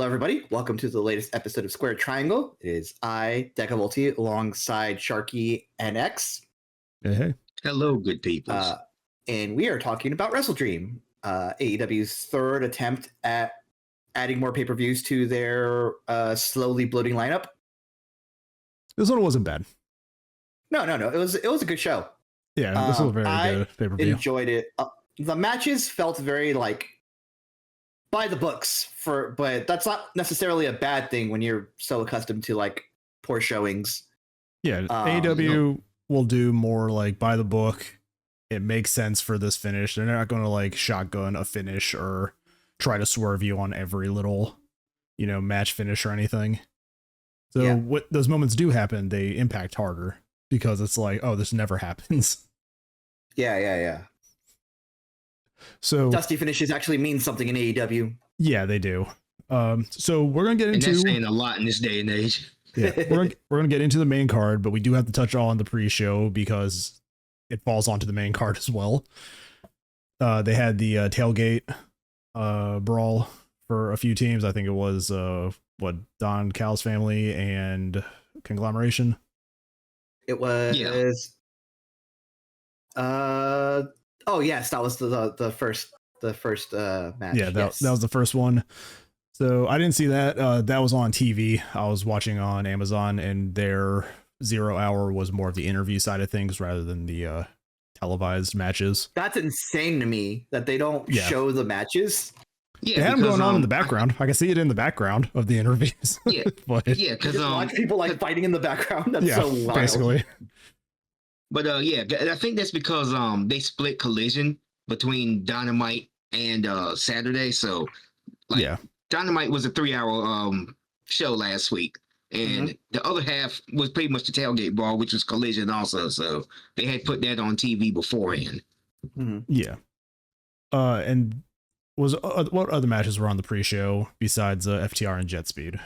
Hello, everybody. Welcome to the latest episode of Square Triangle. It is I, Decavolty, alongside Sharky and X. Hey. Hello, good people. And we are talking about WrestleDream, AEW's third attempt at adding more pay-per-views to their slowly bloating lineup. This one wasn't bad. No. It was a good show. Yeah, this was a very good pay-per-view. Enjoyed it. The matches felt very by the books, but that's not necessarily a bad thing when you're so accustomed to poor showings. Yeah, AEW will do more by the book. It makes sense for this finish. They're not going to shotgun a finish or try to swerve you on every little, match finish or anything. So what those moments do happen, they impact harder because it's oh, this never happens. Yeah. So dusty finishes actually mean something in AEW. Yeah, they do. So we're gonna get into. And that's saying a lot in this day and age. Yeah, we're gonna get into the main card, but we do have to touch on the pre-show because it falls onto the main card as well. They had the tailgate brawl for a few teams. I think it was Don Cal's family and Conglomeration. It was. Yeah. Oh yes, that was the first match. Yeah, that was the first one. So I didn't see that. That was on TV. I was watching on Amazon, and their 0 hour was more of the interview side of things rather than the televised matches. That's insane to me that they don't show the matches. Yeah, they have them going on in the background. I can see it in the background of the interviews. Yeah, because watch people fighting in the background. That's so wild. Basically. But I think that's because they split Collision between Dynamite and Saturday. So Dynamite was a 3-hour show last week, and the other half was pretty much the tailgate brawl, which was Collision also. So they had put that on TV beforehand. Mm-hmm. Yeah. And what other matches were on the pre-show besides FTR and Jet Speed?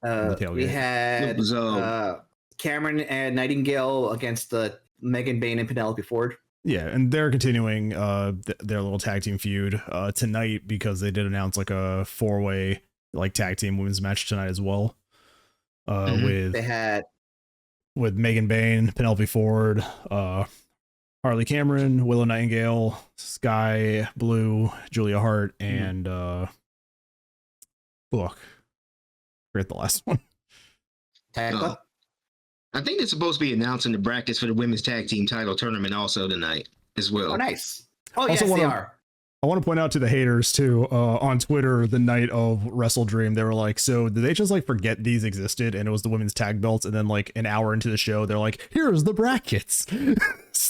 We had Cameron and Nightingale against the Megan Bayne and Penelope Ford. Yeah, and they're continuing their little tag team feud tonight because they did announce a 4-way tag team women's match tonight as well. With Megan Bayne, Penelope Ford, Harley Cameron, Willow Nightingale, Sky Blue, Julia Hart, and forget the last one. Tekla? I think they're supposed to be announcing the brackets for the women's tag team title tournament also tonight as well. Oh, nice. Oh, yes, they are. I want to point out to the haters too, on Twitter the night of WrestleDream, they were like, so did they just forget these existed and it was the women's tag belts, and then an hour into the show they're like, here's the brackets. It's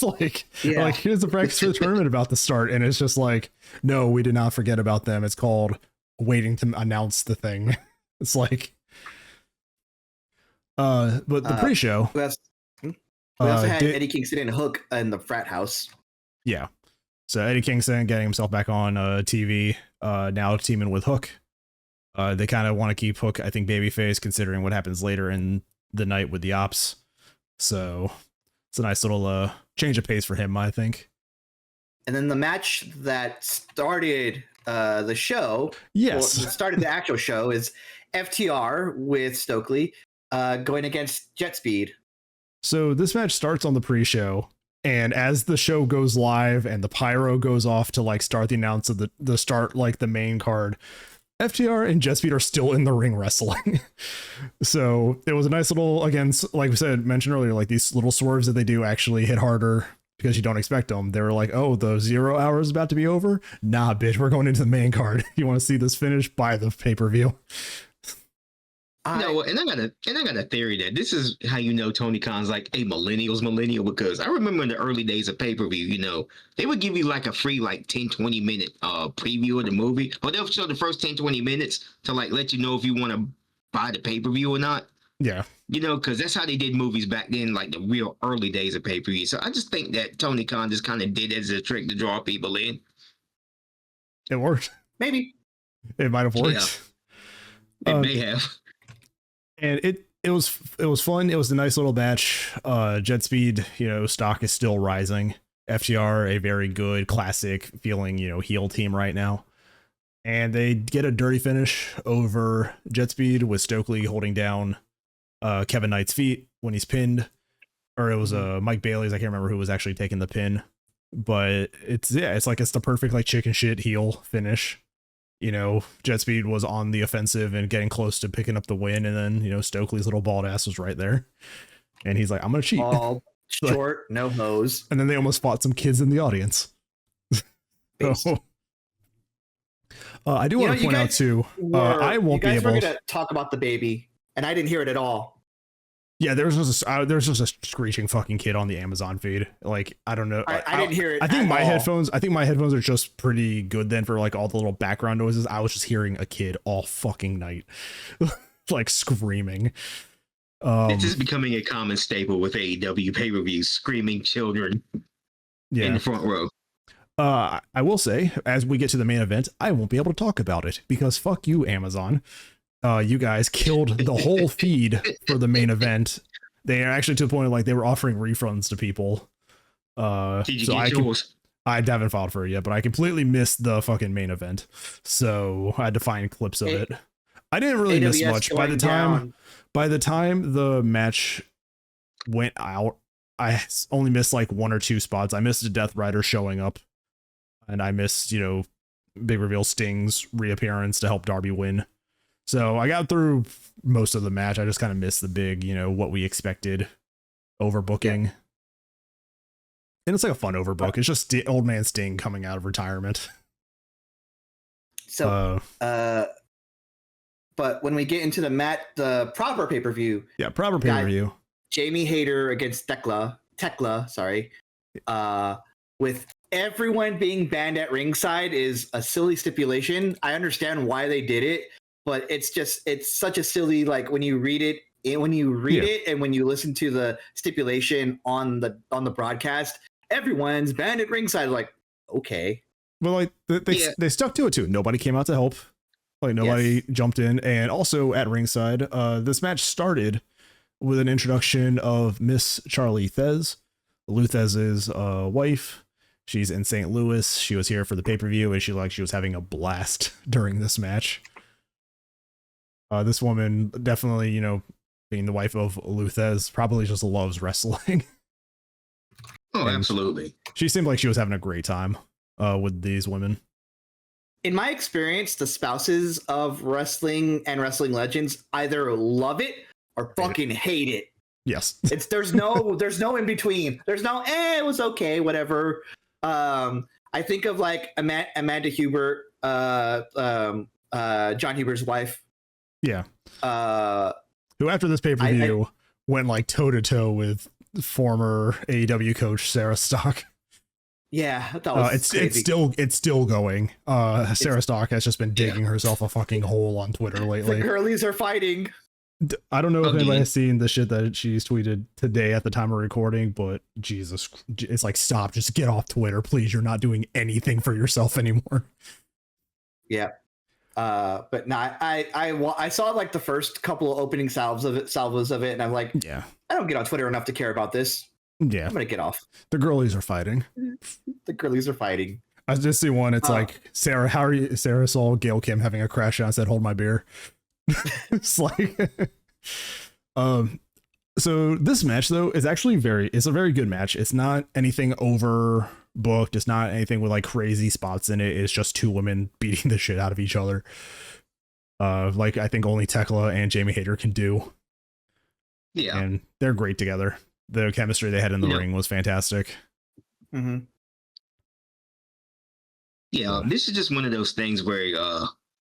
here's the brackets for the tournament about to start, and it's just no, we did not forget about them. It's called waiting to announce the thing. It's but the pre-show. We also had Eddie Kingston and Hook in the frat house. Yeah. So Eddie Kingston getting himself back on TV, now teaming with Hook. They kind of want to keep Hook, I think, babyface, considering what happens later in the night with the Ops. So it's a nice little change of pace for him, I think. And then the match that started the show, started the actual show, is FTR with Stokely going against Jet Speed. So this match starts on the pre-show, and as the show goes live and the pyro goes off to start the announce of the start the main card, FTR and Jet Speed are still in the ring wrestling. So it was a nice little, again, like we said, mentioned earlier, these little swerves that they do actually hit harder because you don't expect them. They were oh, the 0 hour is about to be over. Nah, bitch, we're going into the main card. You want to see this finish? Buy the pay-per-view. No, and I got a theory that this is how Tony Khan's a millennial, because I remember in the early days of pay-per-view, they would give you a free 10-20 minute preview of the movie, or they'll show the first 10-20 minutes to let you know if you want to buy the pay-per-view or not. Yeah. Because that's how they did movies back then, the real early days of pay-per-view. So I just think that Tony Khan just kind of did it as a trick to draw people in. It worked. Maybe. It might have worked. Yeah. It may have. And it was fun. It was a nice little match. Jet Speed, stock is still rising. FTR, a very good classic feeling, heel team right now. And they get a dirty finish over Jet Speed with Stokely holding down Kevin Knight's feet when he's pinned. Or it was Mike Bailey's. I can't remember who was actually taking the pin. But it's the perfect like chicken shit heel finish. You know, Jet Speed was on the offensive and getting close to picking up the win. And then, you know, Stokely's little bald ass was right there. And he's like, I'm going to cheat. All short, no hose. And then they almost fought some kids in the audience. So, I do want to point out too, I won't be able to talk about the baby, and I didn't hear it at all. Yeah, there's just a screeching fucking kid on the Amazon feed. Like, I don't know. I didn't hear it. I think my headphones are just pretty good then for like all the little background noises. I was just hearing a kid all fucking night, like screaming. It's just becoming a common staple with AEW pay-per-views, screaming children in the front row. I will say, as we get to the main event, I won't be able to talk about it because fuck you, Amazon. You guys killed the whole feed for the main event. They are actually to the point of like they were offering refunds to people. Did you get yours? I haven't filed for it yet, but I completely missed the fucking main event, so I had to find clips of it. I didn't really miss much. By the time the match went out, I only missed like one or two spots. I missed a Death Rider showing up. And I missed, you know, Big Reveal Sting's reappearance to help Darby win. So I got through most of the match. I just kind of missed the big, you know, what we expected overbooking. Yeah. And it's like a fun overbook. It's just old man Sting coming out of retirement. So, but when we get into the proper pay-per-view. Yeah, proper pay-per-view. Jamie Hayter against Tekla, with everyone being banned at ringside is a silly stipulation. I understand why they did it, but it's such a silly, like when you read it and when you listen to the stipulation on the broadcast, everyone's banned at ringside. Like, okay. Well, like they stuck to it too. Nobody came out to help. Like nobody jumped in. And also at ringside, this match started with an introduction of Miss Charlie Thez, Lou Thesz's wife. She's in St. Louis. She was here for the pay-per-view, and she was having a blast during this match. This woman definitely, you know, being the wife of Lou Thesz, probably just loves wrestling. Oh, absolutely. She seemed like she was having a great time with these women. In my experience, the spouses of wrestling and wrestling legends either love it or fucking hate it. Yes. There's no in between. There's no, it was okay, whatever. I think of like Amanda Hubert, John Hubert's wife. Yeah. Who after this pay-per-view went like toe to toe with former AEW coach Sarah Stock. Yeah, that was it's still going. Sarah Stock has just been digging herself a fucking hole on Twitter lately. The girlies are fighting. I don't know if anybody has seen the shit that she's tweeted today at the time of recording, but Jesus, it's like, stop, just get off Twitter, please. You're not doing anything for yourself anymore. Yeah. But no, I saw like the first couple of opening salvos of it, and I'm like, yeah, I don't get on Twitter enough to care about this. Yeah. I'm going to get off. The girlies are fighting. The girlies are fighting. I just see one. It's like, Sarah, how are you? Sarah saw Gail Kim having a crash out and said, hold my beer. It's like, so this match though is actually it's a very good match. It's not anything overbooked. It's not anything with like crazy spots in it. It's just two women beating the shit out of each other. Like I think only Tekla and Jamie Hayter can do. Yeah. And they're great together. The chemistry they had in the ring was fantastic. Mm-hmm. Yeah, this is just one of those things where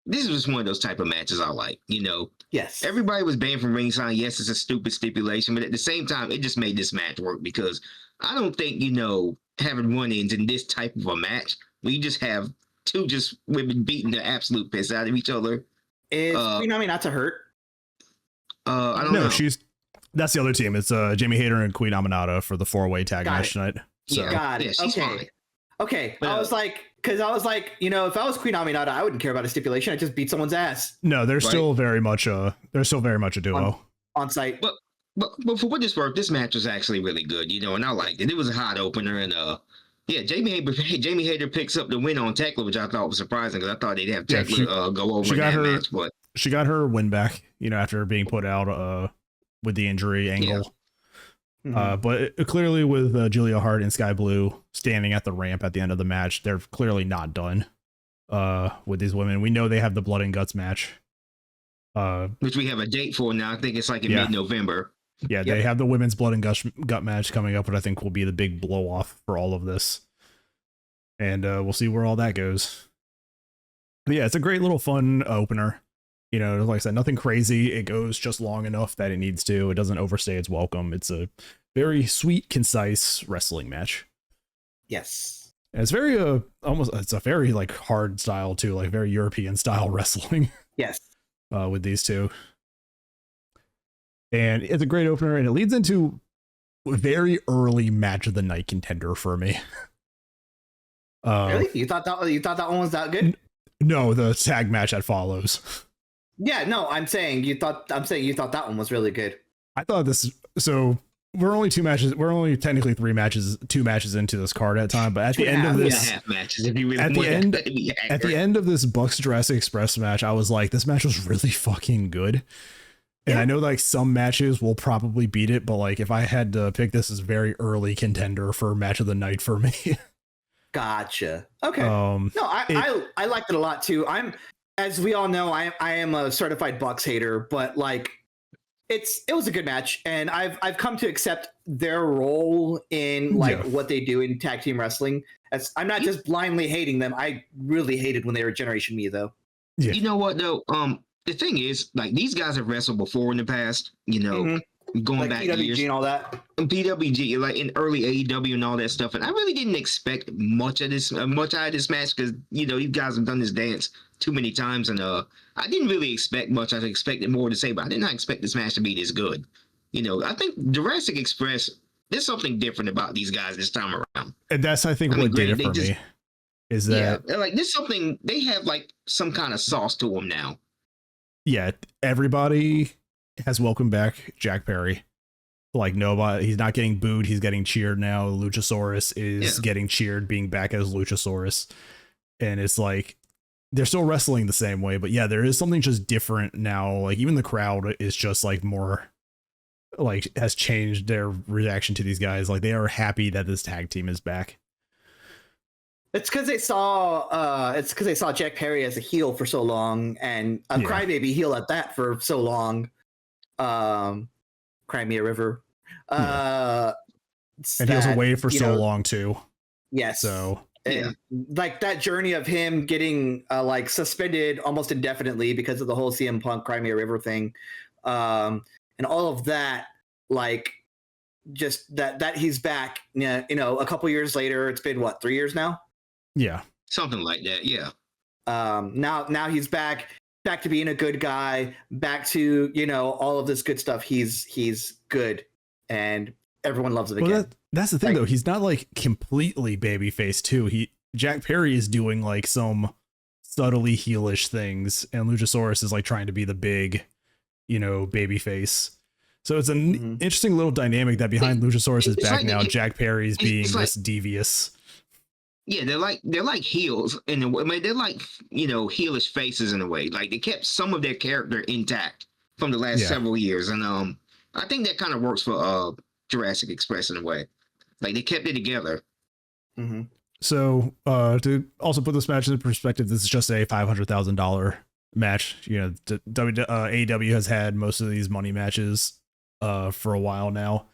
this is just one of those type of matches I like, you know. Yes. Everybody was banned from ringside. Yes, it's a stupid stipulation, but at the same time, it just made this match work because I don't think, you know, having run-ins in this type of a match, we just have two just women beating the absolute piss out of each other. Is Queen Nami not to hurt? I don't know. That's the other team. It's Jamie Hayter and Queen Aminata for the 4-way tag match tonight. So. Got it. Yeah, she's fine. Okay. But, I was like, you know, if I was Queen Aminata, I wouldn't care about a stipulation. I'd just beat someone's ass. No, they're still very much a duo on site. But for what it's worth, this match was actually really good, you know, and I liked it. It was a hot opener, and Yeah, Jamie Hader picks up the win on Tekla, which I thought was surprising because I thought they'd have Tekla go over in that match. But she got her win back, after being put out with the injury angle. Yeah. Mm-hmm. But clearly with Julia Hart and Sky Blue standing at the ramp at the end of the match, they're clearly not done with these women. We know they have the Blood and Guts match. Which we have a date for now. I think it's like in mid-November. Yeah, they have the women's Blood and Gut match coming up, what I think will be the big blow off for all of this. And we'll see where all that goes. But yeah, it's a great little fun opener. Like I said, nothing crazy. It goes just long enough that it needs to. It doesn't overstay its welcome. It's a very sweet, concise wrestling match. Yes. And it's very it's a very like hard style too, like very European style wrestling. Yes. With these two. And it's a great opener, and it leads into a very early match of the night contender for me. Really? You thought that one was that good? No, the tag match that follows. Yeah, no, I'm saying you thought that one was really good. I thought so we're only two matches, two matches into this card at a time, but at the end of this at the end of this Bucks Jurassic Express match, I was like, this match was really fucking good. And I know like some matches will probably beat it, but like if I had to pick, this as very early contender for match of the night for me. Gotcha. Okay. I liked it a lot too. As we all know, I am a certified Bucks hater, but like it was a good match, and I've come to accept their role in what they do in tag team wrestling. I'm not just blindly hating them. I really hated when they were Generation Me though. Yeah. You know what though? The thing is, like, these guys have wrestled before in the past, going like back PWG years. And all that. And PWG, like in early AEW and all that stuff. And I really didn't expect much out of this match because, you guys have done this dance too many times. And I didn't really expect much. I expected more to say, but I did not expect this match to be this good. I think Jurassic Express, there's something different about these guys this time around. And that's, I think, what did it for me. Is that... Yeah, like, there's something... They have, like, some kind of sauce to them now. Yeah, everybody has welcomed back Jack Perry. Like, nobody, he's not getting booed, he's getting cheered now. Luchasaurus is getting cheered, being back as Luchasaurus. And it's like, they're still wrestling the same way, but yeah, there is something just different now. Like, even the crowd is just like more, like, has changed their reaction to these guys. Like, they are happy that this tag team is back. It's because they saw Jack Perry as a heel for so long, and a crybaby heel at that for so long. Cry Me a River. And he was away for so long too. Yes. So like that journey of him getting like suspended almost indefinitely because of the whole CM Punk Cry Me a River thing, and all of that, like just that he's back. A couple years later. It's been 3 years now. Yeah, something like that. Yeah. Now he's back to being a good guy, back to all of this good stuff. He's good, and everyone loves it again. That's the thing, though. He's not like completely babyface too. Jack Perry is doing like some subtly heelish things, and Luchasaurus is like trying to be the big, babyface. So it's an interesting little dynamic that behind Luchasaurus' back like now, Jack Perry's being this devious. Yeah, they're like heels in a way. I mean, they're like heelish faces in a way. Like they kept some of their character intact from the last several years, and I think that kind of works for Jurassic Express in a way. Like they kept it together. Mm-hmm. So to also put this match into perspective, this is just a $500,000 match. AEW has had most of these money matches for a while now.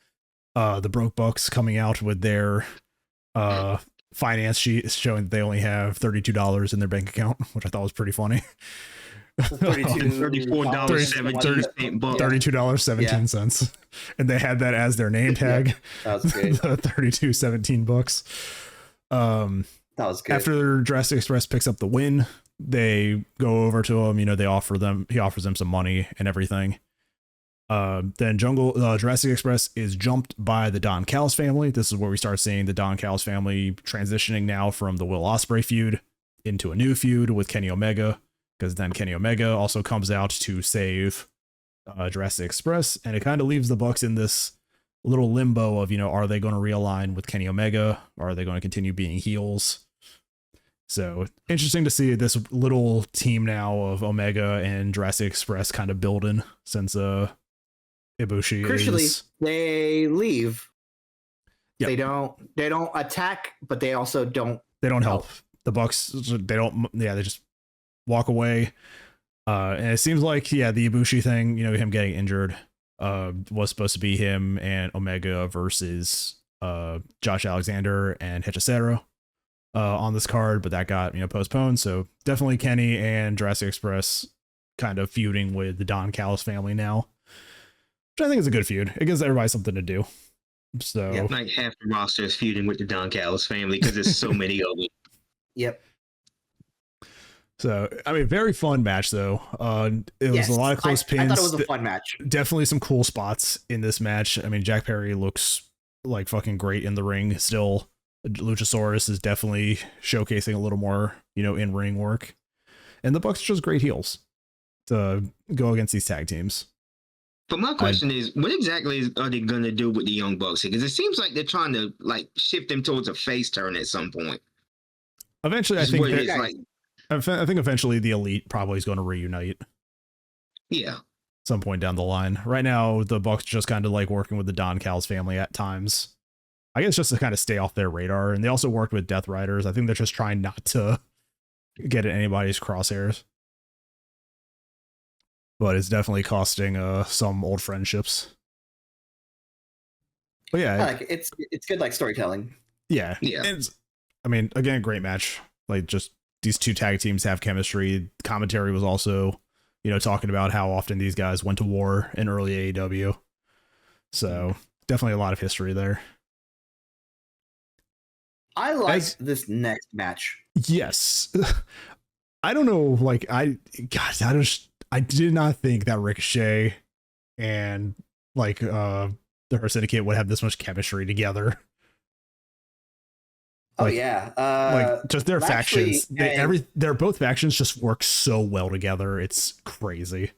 The Broke Bucks coming out with their finance sheet is showing that they only have $32 in their bank account, which I thought was pretty funny. $32.17, and they had that as their name tag. That was good. The $32.17. That was good. After Jurassic Express picks up the win, they go over to him. He offers them some money and everything. Then Jurassic Express is jumped by the Don Callis family. This is where we start seeing the Don Callis family transitioning now from the Will Ospreay feud into a new feud with Kenny Omega, because then Kenny Omega also comes out to save Jurassic Express, and it kind of leaves the Bucks in this little limbo of, are they going to realign with Kenny Omega? Or are they going to continue being heels? So interesting to see this little team now of Omega and Jurassic Express kind of building since Ibushi Crucially, they leave. Yep. They don't attack, but they also don't. They don't help. The Bucks. They don't. Yeah, they just walk away. And it seems like the Ibushi thing, him getting injured, was supposed to be him and Omega versus Josh Alexander and Hechicero on this card, but that got postponed. So definitely Kenny and Jurassic Express kind of feuding with the Don Callis family now, which I think is a good feud. It gives everybody something to do. So like half the roster is feuding with the Don Callis family because there's so many of them. Yep. So, I mean, very fun match, though. It was a lot of close pins. I thought it was a fun match. Definitely some cool spots in this match. I mean, Jack Perry looks like fucking great in the ring still. Luchasaurus is definitely showcasing a little more, in-ring work. And the Bucks are just great heels to go against these tag teams. But my question is, what exactly are they going to do with the Young Bucks? Because it seems like they're trying to, shift them towards a face turn at some point. Eventually, I think eventually the Elite probably is going to reunite. Yeah. Some point down the line. Right now, the Bucks just kind of like working with the Don Callis family at times. I guess just to kind of stay off their radar. And they also worked with Death Riders. I think they're just trying not to get in anybody's crosshairs. But it's definitely costing some old friendships. But yeah, it's good storytelling. Yeah. I mean, again, great match. Just these two tag teams have chemistry. Commentary was also, talking about how often these guys went to war in early AEW. So definitely a lot of history there. I like this next match. Yes. I don't know. I did not think that Ricochet and the Hurt Syndicate would have this much chemistry together. Just their factions. They're both factions just work so well together. It's crazy.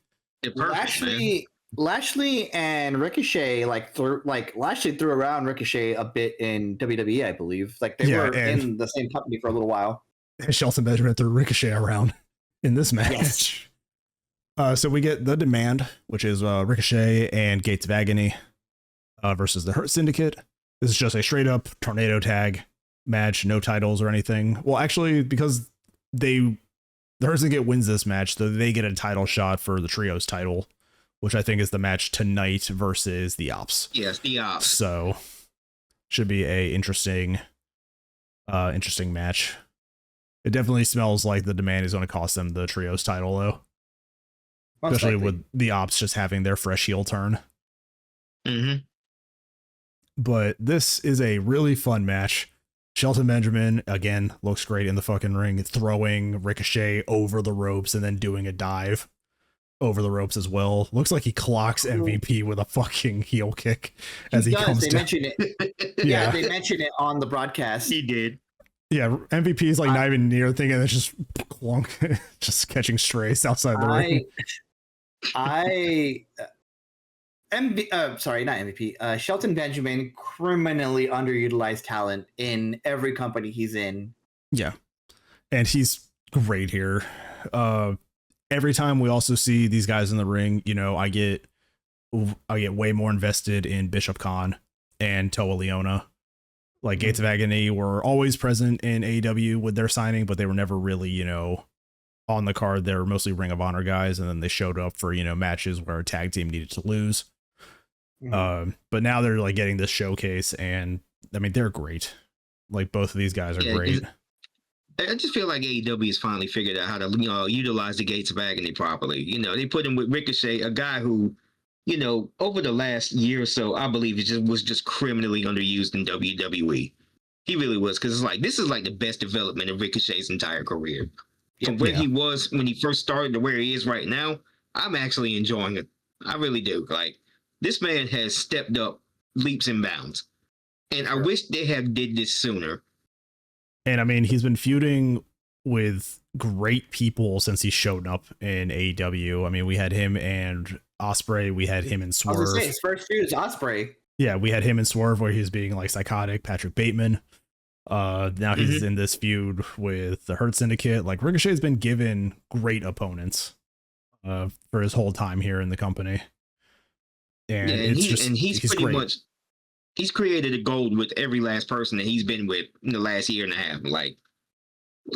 Lashley and Ricochet Lashley threw around Ricochet a bit in WWE, I believe. They were in the same company for a little while. And Shelton Benjamin threw Ricochet around in this match. Yes. So we get the Demand, which is Ricochet and Gates of Agony versus the Hurt Syndicate. This is just a straight up tornado tag match, no titles or anything. Well, actually, because the Hurt Syndicate wins this match, so they get a title shot for the Trios title, which I think is the match tonight versus the Ops. Yes, the Ops. So should be a interesting match. It definitely smells like the Demand is going to cost them the Trios title, though. Especially with the Ops just having their fresh heel turn. Mm-hmm. But this is a really fun match. Shelton Benjamin, again, looks great in the fucking ring, throwing Ricochet over the ropes and then doing a dive over the ropes as well. Looks like he clocks MVP with a fucking heel kick as he comes down. Mentioned it. Yeah, they mentioned it on the broadcast. He did. Yeah, MVP is not even near the thing, and it's just clunk, just catching strays outside the ring. Shelton Benjamin, criminally underutilized talent in every company he's in. Yeah, and he's great here. Every time we also see these guys in the ring, I get way more invested in Bishop Khan and Toa Leona. Gates of Agony were always present in AEW with their signing, but they were never really, on the card. They were mostly Ring of Honor guys, and then they showed up for, matches where a tag team needed to lose. Mm-hmm. But now they're getting this showcase, and I mean, they're great. Both of these guys are great. I just feel like AEW has finally figured out how to, utilize the Gates of Agony properly. They put him with Ricochet, a guy who, over the last year or so, I believe was just criminally underused in WWE. He really was, because this is the best development of Ricochet's entire career. From where he was when he first started to where he is right now, I'm actually enjoying it. I really do. This man has stepped up leaps and bounds. And I wish they had did this sooner. And I mean, he's been feuding with great people since he showed up in AEW. I mean, we had him and Ospreay. We had him and Swerve. I was gonna say, his first feud is Ospreay. Yeah, we had him in Swerve where he's being like psychotic. Patrick Bateman. Now he's in this feud with the Hurt Syndicate. Like Ricochet's been given great opponents for his whole time here in the company. And he's pretty great. much he's created a gold with every last person that he's been with in the last year and a half. Like,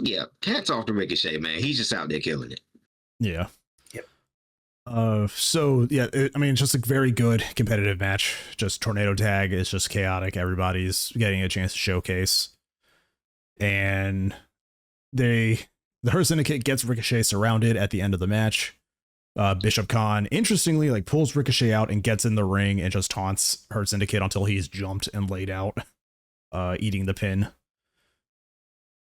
yeah, hats off to Ricochet, man. He's just out there killing it. Yeah. Yep. So yeah, it's just a very good competitive match. Just tornado tag is just chaotic. Everybody's getting a chance to showcase. And the Hurt Syndicate gets Ricochet surrounded at the end of the match. Bishop Khan, interestingly, like pulls Ricochet out and gets in the ring and just taunts Hurt Syndicate until he's jumped and laid out, eating the pin.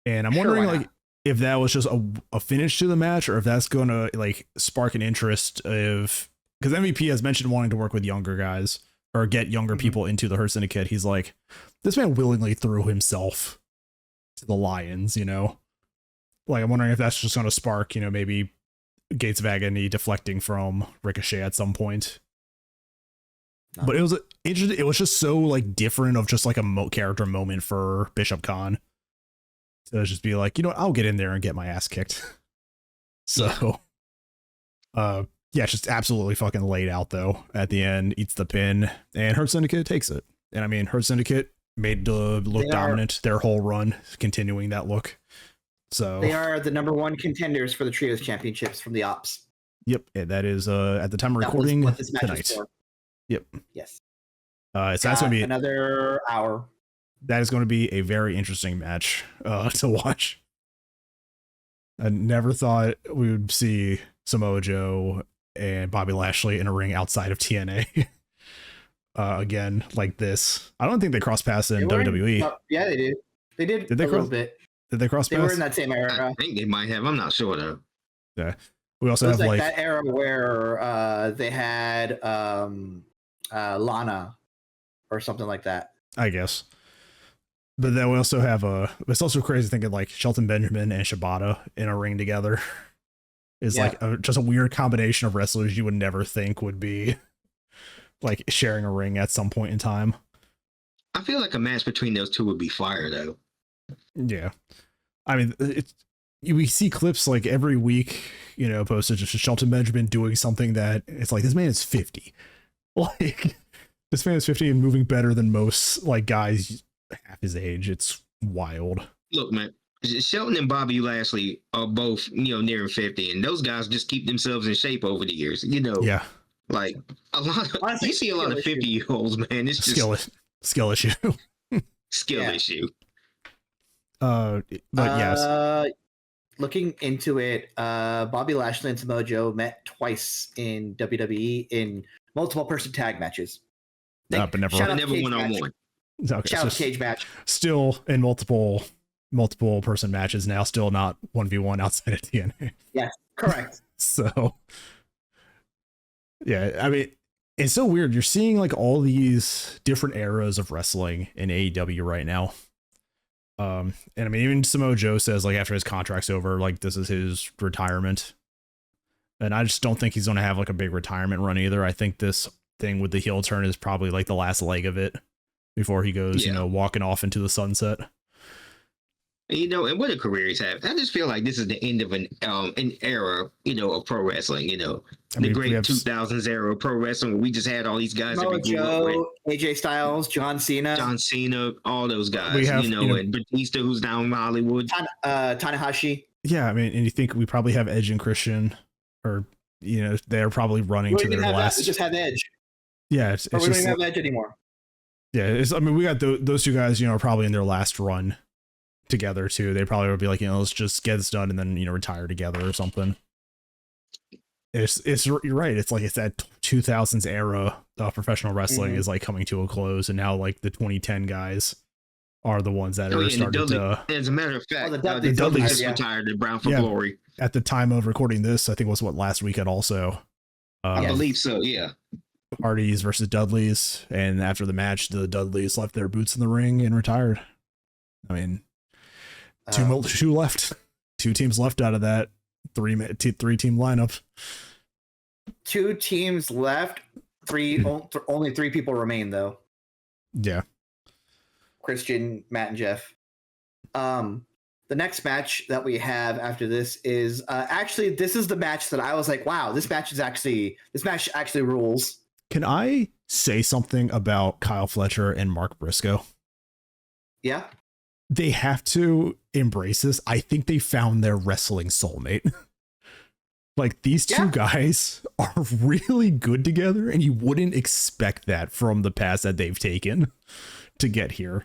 And I'm wondering, like, if that was just a finish to the match, or if that's going to like spark an interest of, because MVP has mentioned wanting to work with younger guys or get younger people into the Hurt Syndicate. He's like, this man willingly threw himself to the Lions, you know. Like, I'm wondering if that's just going to spark, you know, maybe Gates of Agony deflecting from Ricochet at some point. No. But it was interesting. It was just so like different of just like a character moment for Bishop Khan to just be like, you know what, I'll get in there and get my ass kicked. So, yeah, just absolutely fucking laid out though at the end, eats the pin, and Hurt Syndicate takes it. And I mean, Hurt Syndicate made the look dominant their whole run, continuing that look. So they are the number one contenders for the Trios Championships from the Ops. Yep, that is at the time of recording tonight. Yep. Yes. So that's gonna be another hour. That is going to be a very interesting match to watch. I never thought we would see Samoa Joe and Bobby Lashley in a ring outside of TNA again like this. I don't think they cross paths in WWE. Yeah, they did. They did. Did they cross? Did they cross paths? They were in that same era. I think they might have. I'm not sure though. Yeah. We also have like that era where they had Lana or something like that. I guess. But then we also have it's also crazy thinking like Shelton Benjamin and Shibata in a ring together is like just a weird combination of wrestlers you would never think would be like sharing a ring at some point in time. I feel like a match between those two would be fire though. Yeah. I mean, we see clips like every week, you know, posted just Shelton Benjamin doing something that it's like, this man is 50. Like, this man is 50 and moving better than most like guys half his age. It's wild. Look, man, Shelton and Bobby Lashley are both, you know, nearing 50, and those guys just keep themselves in shape over the years. You know, yeah, like a lot of you see a lot of 50-year-olds, man. It's just skill issue. Skill issue. But yes. Looking into it, Bobby Lashley and Samoa Joe met twice in WWE in multiple person tag matches. But never one-on-one. Okay, Shout out cage match. Still in multiple person matches now, still not 1v1 outside of TNA. Yes, correct. So, yeah, I mean, it's so weird. You're seeing like all these different eras of wrestling in AEW right now. And I mean, even Samoa Joe says like after his contract's over, like this is his retirement. And I just don't think he's going to have like a big retirement run either. I think this thing with the heel turn is probably like the last leg of it before he goes, you know, walking off into the sunset. You know, and what a career he's had. I just feel like this is the end of an era, you know, of pro wrestling. You know, the great 2000s era of pro wrestling where we just had all these guys that we grew up with. AJ Styles, John Cena, all those guys. You know, and Batista, who's down in Hollywood. Tanahashi. Yeah, I mean, and you think we probably have Edge and Christian, or you know, they're probably running to their last. We just have Edge. Yeah, it's we don't even have Edge anymore. Yeah, I mean, we got those two guys, you know, are probably in their last run together too. They probably would be like, you know, let's just get this done and then, you know, retire together or something. It's you're right. It's like it's that 2000s era of professional wrestling is like coming to a close, and now like the 2010 guys are the ones that are starting to. As a matter of fact, the Dudleys just retired at Brown for Glory. At the time of recording this, I think it was last weekend also. I believe so. Yeah. Hardys versus Dudleys, and after the match, the Dudleys left their boots in the ring and retired. I mean, two left, 2 teams left out of that 3-team lineup. 2 teams left. Only 3 people remain though. Yeah. Christian, Matt, and Jeff. The next match that we have after this is actually this is the match that I was like, wow, this match actually rules. Can I say something about Kyle Fletcher and Mark Briscoe? Yeah. They have to embrace this. I think they found their wrestling soulmate. Like, these two guys are really good together, and you wouldn't expect that from the path that they've taken to get here.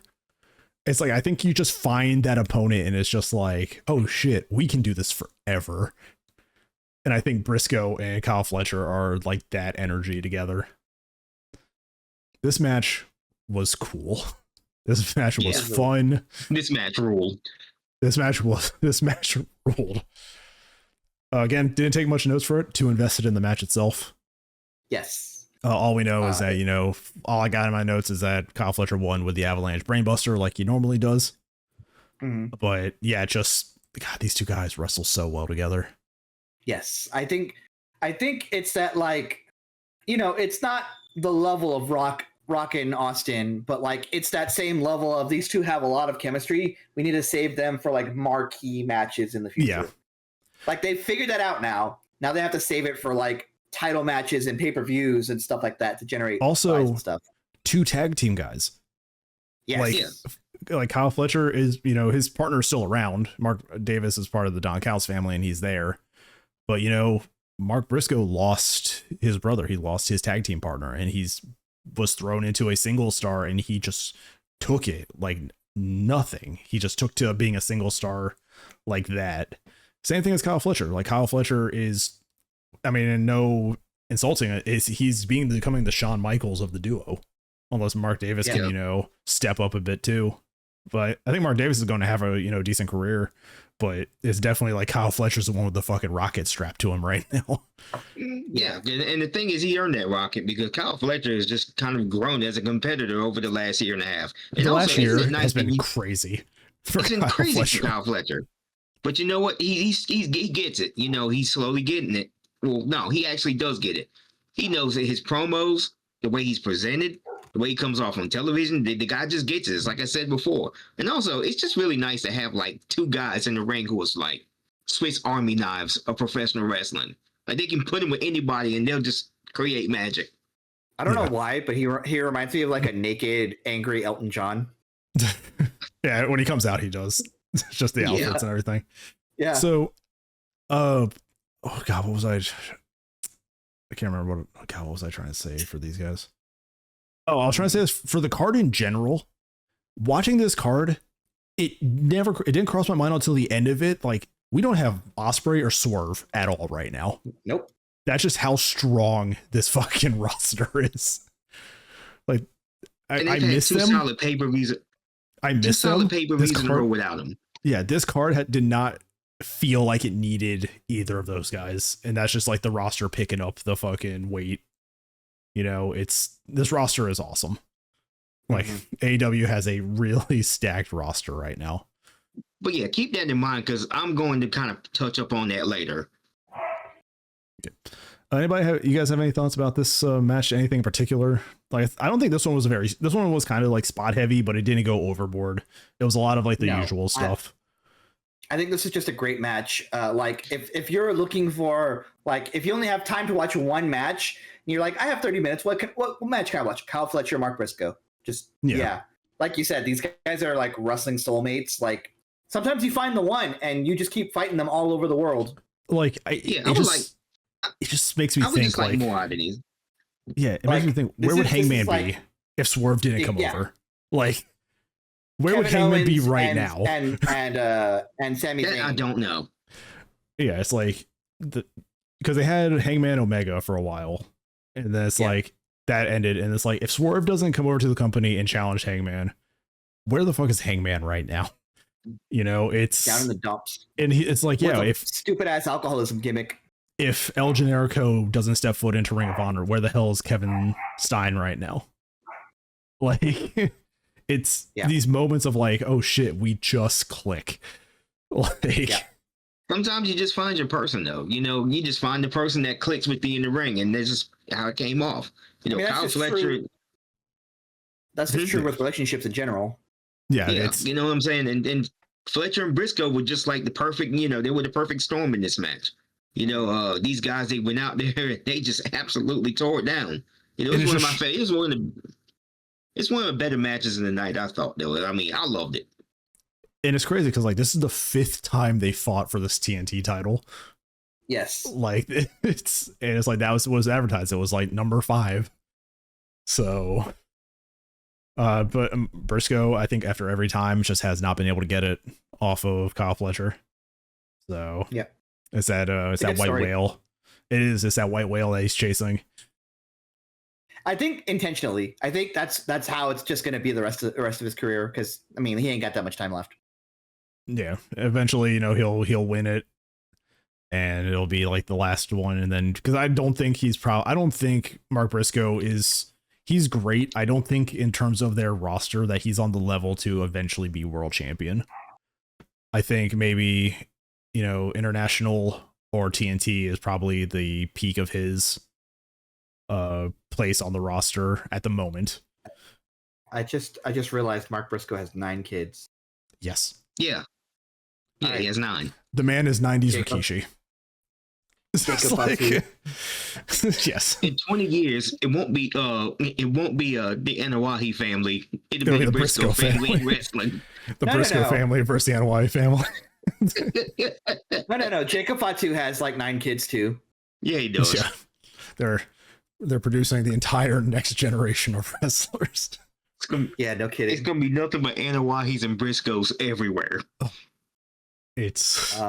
It's like, I think you just find that opponent and it's just like, oh shit, we can do this forever. And I think Briscoe and Kyle Fletcher are like that energy together. This match was cool. This match was fun. This match ruled. This match ruled. Again, didn't take much notes for it. Too invested in the match itself. Yes. All we know is that, you know, all I got in my notes is that Kyle Fletcher won with the Avalanche Brainbuster like he normally does. Mm-hmm. But yeah, just, God, these two guys wrestle so well together. Yes. I think it's that, like, you know, it's not the level of Rock and Austin, but like it's that same level of these two have a lot of chemistry. We need to save them for like marquee matches in the future. Yeah. Like they figured that out now. Now they have to save it for like title matches and pay-per-views and stuff like that to generate also and stuff. Two tag team guys. Yes. Like Kyle Fletcher is, you know, his partner is still around. Mark Davis is part of the Don Callis family and he's there. But, you know, Mark Briscoe lost his brother. He lost his tag team partner and was thrown into a single star and he just took it like nothing. He just took to being a single star like that. Same thing as Kyle Fletcher. Like Kyle Fletcher is, I mean, and no insulting it, he's becoming the Shawn Michaels of the duo. Unless Mark Davis can, you know, step up a bit too. But I think Mark Davis is going to have a, you know, decent career. But it's definitely like Kyle Fletcher's the one with the fucking rocket strapped to him right now. Yeah, and the thing is, he earned that rocket because Kyle Fletcher has just kind of grown as a competitor over the last year and a half. And the also, last year nice has been crazy for Kyle Fletcher. For Kyle Fletcher. But you know what? He gets it. You know, he's slowly getting it. Well, no, he actually does get it. He knows that his promos, the way he's presented, the way he comes off on television, the guy just gets it. It's like I said before. And also, it's just really nice to have like two guys in the ring who is like Swiss Army knives of professional wrestling. Like they can put him with anybody and they'll just create magic. I don't know why, but he reminds me of like a naked, angry Elton John. Yeah, when he comes out, he does. It's just the outfits and everything. Yeah. So, oh God, what was I can't remember what was I trying to say for these guys? Oh, I was trying to say this for the card in general. Watching this card, it didn't cross my mind until the end of it. Like, we don't have Ospreay or Swerve at all right now. Nope. That's just how strong this fucking roster is. Like, I miss them. Solid pay-per-views. I miss them. Solid pay-per-views in a row without them. Yeah, this card did not feel like it needed either of those guys, and that's just like the roster picking up the fucking weight. You know, this roster is awesome. Like AEW has a really stacked roster right now. But yeah, keep that in mind because I'm going to kind of touch up on that later. Okay. You guys have any thoughts about this match? Anything in particular? Like, I don't think this one was kind of like spot heavy, but it didn't go overboard. It was a lot of like the usual stuff. I think this is just a great match. Like if you're looking for, like, if you only have time to watch one match and you're like, I have 30 minutes. What match can I watch? Kyle Fletcher, Mark Briscoe. Just, like you said, these guys are like wrestling soulmates. Like sometimes you find the one and you just keep fighting them all over the world. Like, it just makes me think like more oddities. Yeah, it makes me think, where would Hangman be if Swerve didn't come over? Like, where would Hangman be right now? And Sami Zayn. I don't know. Yeah, it's like because they had Hangman Omega for a while, and then it's like that ended, and it's like if Swerve doesn't come over to the company and challenge Hangman, where the fuck is Hangman right now? You know, it's down in the dumps, and it's like if stupid ass alcoholism gimmick. If El Generico doesn't step foot into Ring of Honor, where the hell is Kevin Stein right now? Like, it's these moments of like, oh shit, we just click. Like, sometimes you just find your person, though. You know, you just find the person that clicks with you in the ring, and that's just how it came off. You know, Kyle Fletcher. That's just true with relationships in general. Yeah, you know what I'm saying? And Fletcher and Briscoe were just like the perfect, they were the perfect storm in this match. These guys, they went out there and they just absolutely tore it down. It's one of my favorites. It's one of the better matches in the night, I thought, though. I mean, I loved it. And it's crazy because, like, this is the 5th time they fought for this TNT title. Yes. Like, it's like that was advertised. It was like number 5. So, but Briscoe, I think after every time, just has not been able to get it off of Kyle Fletcher. So, yeah. It's that white whale. It's that white whale that he's chasing. I think intentionally. I think that's how it's just going to be the rest of his career, because I mean he ain't got that much time left. Yeah, eventually, he'll win it, and it'll be like the last one, and then because I don't think Mark Briscoe he's great. I don't think in terms of their roster that he's on the level to eventually be world champion. I think maybe international or TNT is probably the peak of his place on the roster at the moment. I just realized Mark Briscoe has 9 kids. Yes. Yeah. Yeah, right. He has 9. The man is 90s Rikishi. Yes. In 20 years, it won't be the Inoki family. It'll be the Briscoe family wrestling. The Briscoe family versus the Inoki family. No. Jacob Fatu has like 9 kids too. Yeah, he does. Yeah. They're producing the entire next generation of wrestlers. Yeah, no kidding. It's gonna be nothing but Anawahis and Briscoes everywhere. It's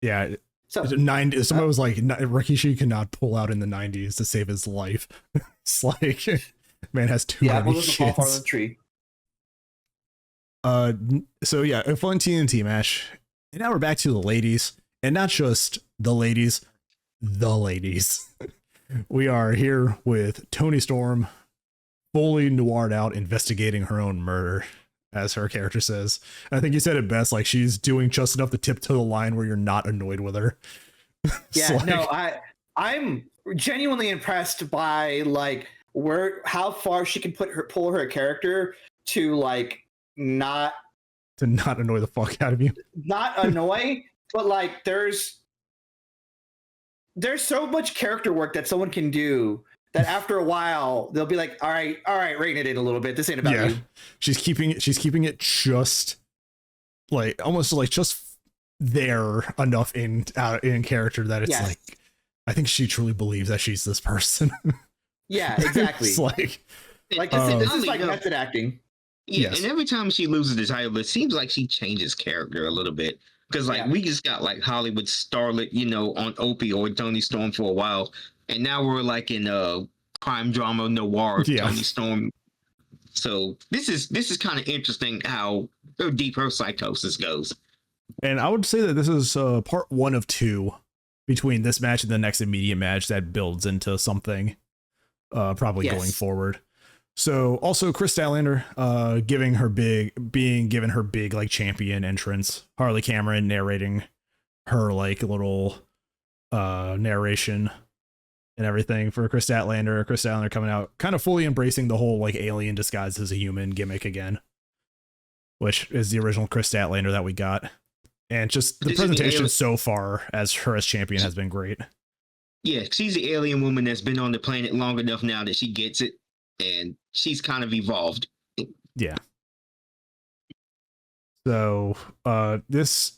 yeah. So 90. Someone was like, Rikishi cannot pull out in the 90s to save his life. It's like, man has too many kids. Fall part of the tree. So yeah, a fun TNT match. And now we're back to the ladies, and not just the ladies. We are here with Toni Storm, fully noired out, investigating her own murder, as her character says. And I think you said it best, like she's doing just enough to tiptoe the line where you're not annoyed with her. Yeah, no, I'm genuinely impressed by like how far she can pull her character to like not annoy the fuck out of you. Not annoy, but like there's so much character work that someone can do that after a while they'll be like, all right, rein it in a little bit. This ain't about you. She's keeping it just like almost like just there enough in character that it's like, I think she truly believes that she's this person. Yeah, exactly. It's like this is like method acting. Yeah, yes. And every time she loses the title, it seems like she changes character a little bit. Because like we just got like Hollywood starlet, on opioid Toni Storm for a while, and now we're like in crime drama noir Toni Storm. So this is kind of interesting how deep her psychosis goes. And I would say that this is part 1 of 2 between this match and the next immediate match that builds into something probably going forward. So also Chris Statlander being given her big like champion entrance. Harley Cameron narrating her like little narration and everything for Chris Statlander. Chris Statlander coming out kind of fully embracing the whole like alien disguised as a human gimmick again, which is the original Chris Statlander that we got. And just the presentation so far as her as champion has been great. Yeah, she's the alien woman that's been on the planet long enough now that she gets it. And she's kind of evolved. Yeah. So this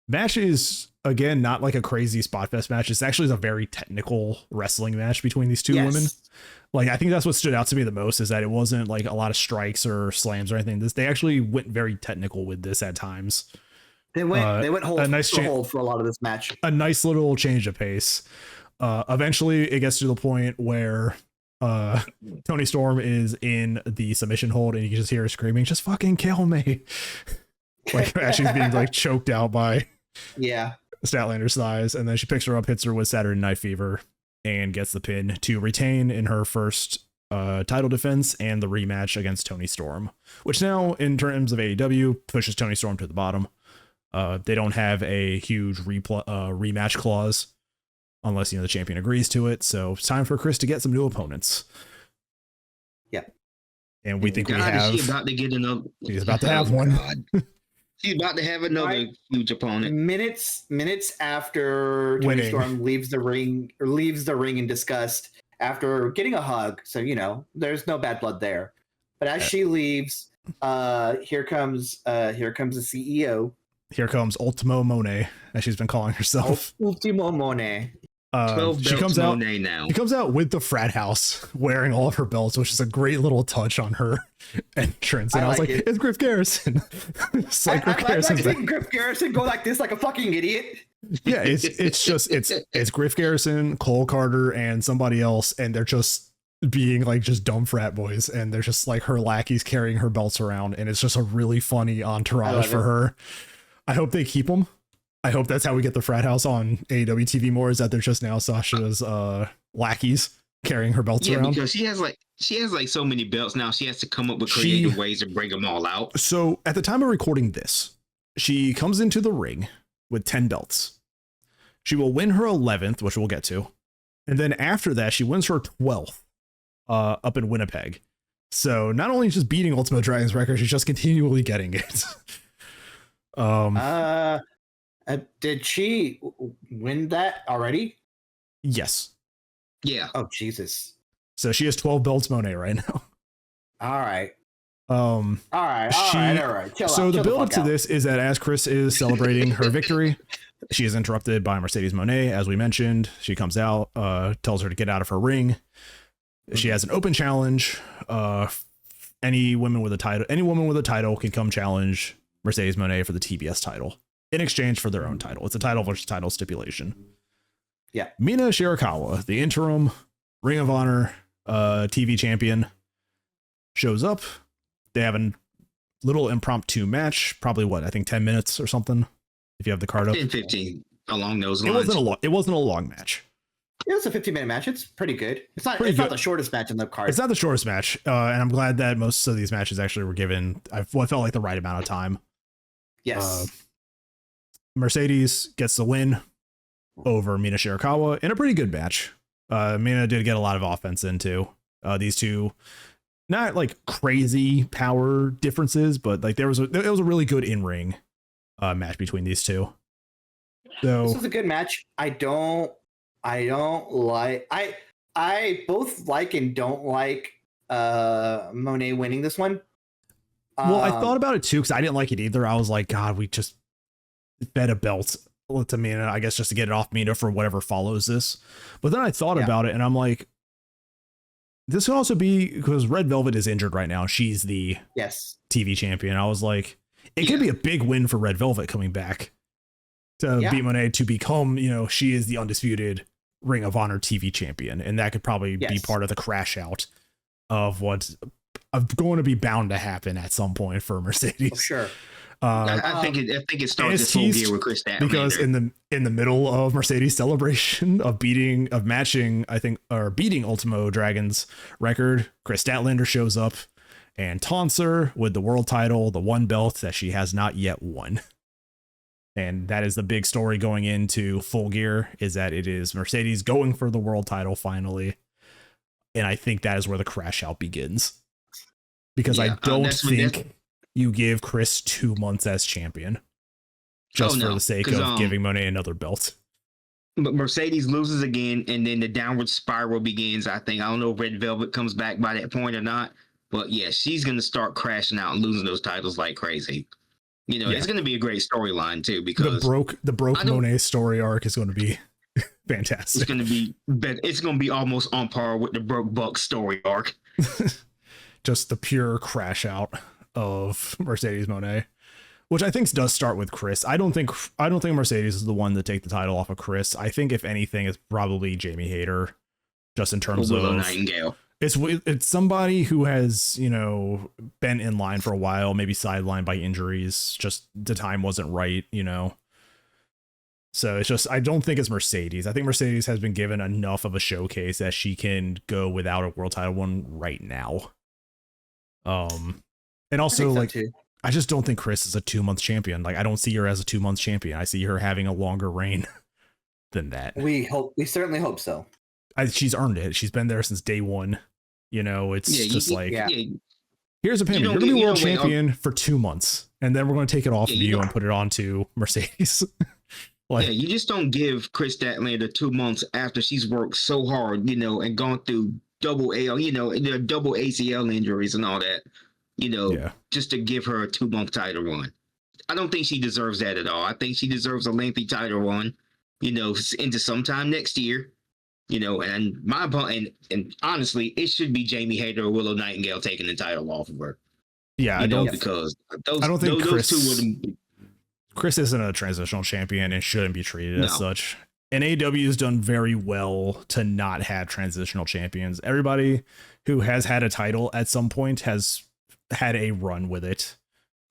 match is, again, not like a crazy spot fest match. It's actually a very technical wrestling match between these two women. Like, I think that's what stood out to me the most, is that it wasn't like a lot of strikes or slams or anything. They actually went very technical with this at times. They went hold for a lot of this match. A nice little change of pace. Eventually it gets to the point where Toni Storm is in the submission hold and you can just hear her screaming, just fucking kill me. Like as she's being like choked out by Statlander's thighs, and then she picks her up, hits her with Saturday Night Fever, and gets the pin to retain in her first title defense and the rematch against Toni Storm, which now in terms of AEW pushes Toni Storm to the bottom. They don't have a huge rematch clause unless the champion agrees to it, so it's time for Chris to get some new opponents. Yeah. And we think we God, have. is she about to get another? She's about to have one. God. She's about to have another huge opponent. Minutes after Tony Storm leaves the ring in disgust after getting a hug. So, there's no bad blood there. But as she leaves, here comes the CEO. Here comes Ultimo Monet, as she's been calling herself. Ultimo Monet. She comes out now. She comes out with the frat house wearing all of her belts, which is a great little touch on her entrance. And I was like, it's Griff Garrison. It's like Griff Garrison. Griff Garrison go like this, like a fucking idiot. Yeah, it's Griff Garrison, Cole Carter, and somebody else, and they're just being like just dumb frat boys, and they're just like her lackeys carrying her belts around, and it's just a really funny entourage for her. I hope they keep them. I hope that's how we get the frat house on AEW TV more, is that they're just now Sasha's lackeys carrying her belts around. Because she has like so many belts now. She has to come up with creative ways to bring them all out. So at the time of recording this, she comes into the ring with 10 belts. She will win her 11th, which we'll get to. And then after that, she wins her 12th up in Winnipeg. So not only just beating Ultimo Dragon's record, she's just continually getting it. Did she win that already? Yes. Yeah. Oh, Jesus. So she has 12 belts, Monet, right now. All right. All right. So the build up to this is that as Chris is celebrating her victory, she is interrupted by Mercedes Moné. As we mentioned, she comes out, tells her to get out of her ring. She has an open challenge. Any woman with a title can come challenge Mercedes Moné for the TBS title in exchange for their own title. It's a title versus title stipulation. Yeah. Mina Shirakawa, the interim Ring of Honor TV champion, shows up. They have a little impromptu match, probably 10 minutes or something, if you have the card up. 10-15 along those lines. It wasn't a long match. It was a 15-minute match. It's pretty good. It's not the shortest match in the card. It's not the shortest match, and I'm glad that most of these matches actually were given what felt like the right amount of time. Yes. Mercedes gets the win over Mina Shirakawa in a pretty good match. Mina did get a lot of offense into these two. Not like crazy power differences, but like it was a really good in-ring match between these two. So this was a good match. I both like and don't like Monet winning this one. Well, I thought about it too, because I didn't like it either. I was like, God, we just bet a belt to Mina, I guess, just to get it off Mina for whatever follows this. But then I thought about it, and I'm like, this could also be because Red Velvet is injured right now. She's the TV champion. I was like, it could be a big win for Red Velvet coming back to beat Monet to become, she is the undisputed Ring of Honor TV champion. And that could probably be part of the crash out of what's going to be bound to happen at some point for Mercedes. Oh, sure. I think it starts this whole year with Chris Statlander. Because in the middle of Mercedes' celebration of beating Ultimo Dragon's record, Chris Statlander shows up and taunts her with the world title, the one belt that she has not yet won. And that is the big story going into Full Gear, is that it is Mercedes going for the world title finally. And I think that is where the crash out begins. Because I don't think you give Chris 2 months as champion just for the sake of giving Monet another belt. But Mercedes loses again, and then the downward spiral begins. I don't know if Red Velvet comes back by that point or not, but yeah, she's going to start crashing out and losing those titles like crazy. It's going to be a great storyline too, because the broke Monet story arc is going to be fantastic. It's going to be almost on par with the Broke Buck story arc. Just the pure crash out of Mercedes Monet, which I think does start with Chris. I don't think Mercedes is the one to take the title off of Chris. I think if anything, it's probably Jamie Hayter, just in terms of Nightingale. It's somebody who has been in line for a while, maybe sidelined by injuries. Just the time wasn't right, So it's just, I don't think it's Mercedes. I think Mercedes has been given enough of a showcase that she can go without a world title one right now. And also, I just don't think Chris is a 2-month champion. Like, I don't see her as a 2-month champion. I see her having a longer reign than that. We certainly hope so. She's earned it. She's been there since day one. You know, it's just like, yeah. here's a payment. You're going to be world champion for 2 months, and then we're going to take it off of you and put it onto Mercedes. Like, yeah, you just don't give Chris Statlander 2 months after she's worked so hard, you know, and gone through double ACL injuries and all that, you know, just to give her a 2-month title run. I don't think she deserves that at all. I think she deserves a lengthy title run, you know, into sometime next year, you know, and and honestly, it should be Jamie Hayter or Willow Nightingale taking the title off of her. Yeah, I don't think Chris, those two would. Chris isn't a transitional champion and shouldn't be treated as such. And AEW has done very well to not have transitional champions. Everybody who has had a title at some point has had a run with it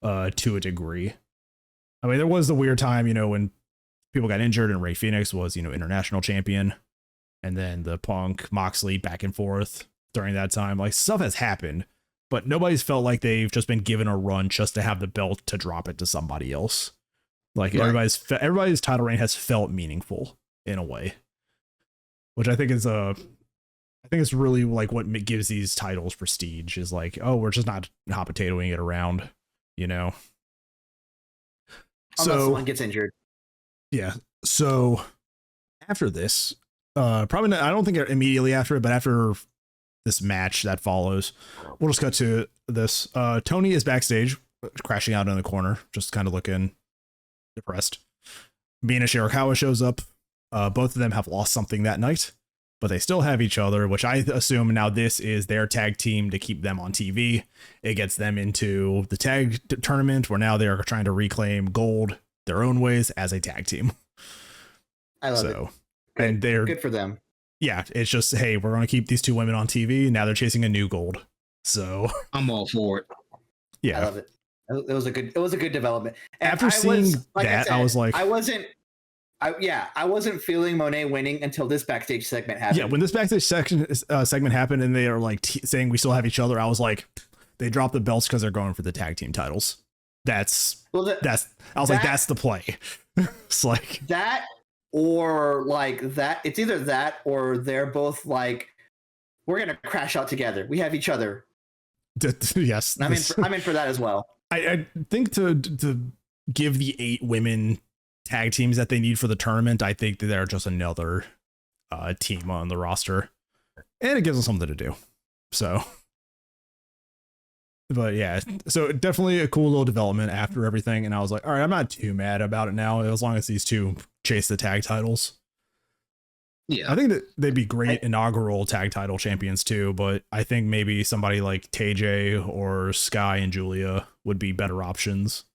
to a degree. I mean, there was the weird time, you know, when people got injured and Rey Fenix was, you know, international champion. And then the Punk Moxley back and forth during that time. Like, stuff has happened, but nobody's felt like they've just been given a run just to have the belt to drop it to somebody else. Like, everybody's title reign has felt meaningful in a way, which I think is it's really like what gives these titles prestige, is like, oh, we're just not hot potatoing it around, you know. Unless someone gets injured. Yeah. So after this, probably not, I don't think immediately after it, but after this match that follows, we'll just cut to this. Tony is backstage, crashing out in the corner, just kind of looking depressed. Mina Shirakawa shows up. Both of them have lost something that night, but they still have each other, which I assume now this is their tag team to keep them on TV. It gets them into the tag tournament where now they're trying to reclaim gold their own ways as a tag team. I love it. And they're good for them. Yeah, it's just, hey, we're going to keep these two women on TV. Now they're chasing a new gold. So I'm all for it. Yeah. I love it. It was a good development. And after seeing that, I was like, I wasn't feeling Monet winning until this backstage segment happened. Yeah, when this backstage segment happened and they are like saying we still have each other, I was like, they dropped the belts because they're going for the tag team titles. That's the play. It's like that, or like that. It's either that or they're both like, we're gonna crash out together. We have each other. Yes, I'm in for that as well. I think to give the 8 women tag teams that they need for the tournament, I think that they're just another team on the roster, and it gives them something to do. So, but yeah, so definitely a cool little development after everything. And I was like, all right, I'm not too mad about it now, as long as these two chase the tag titles. Yeah, I think that they'd be great inaugural tag title champions too, but I think maybe somebody like TJ or Sky and Julia would be better options.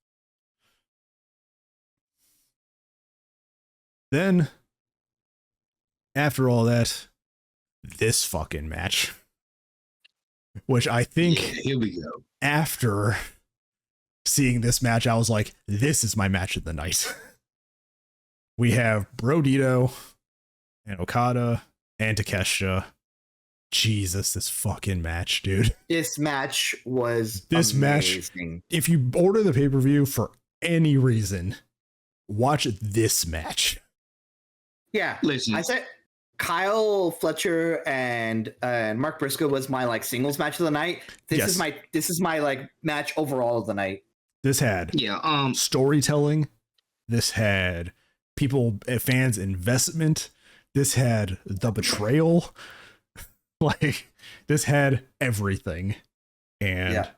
Then, after all that, this fucking match, which I think here we go. After seeing this match, I was like, this is my match of the night. We have Brodito and Okada and Takeshita. Jesus, this fucking match, dude. This match was amazing. Match. If you order the pay-per-view for any reason, watch this match. Yeah, listen. I said Kyle Fletcher and Mark Briscoe was my like singles match of the night. This is my like match overall of the night. This had storytelling. This had fans investment. This had the betrayal. Like, this had everything. And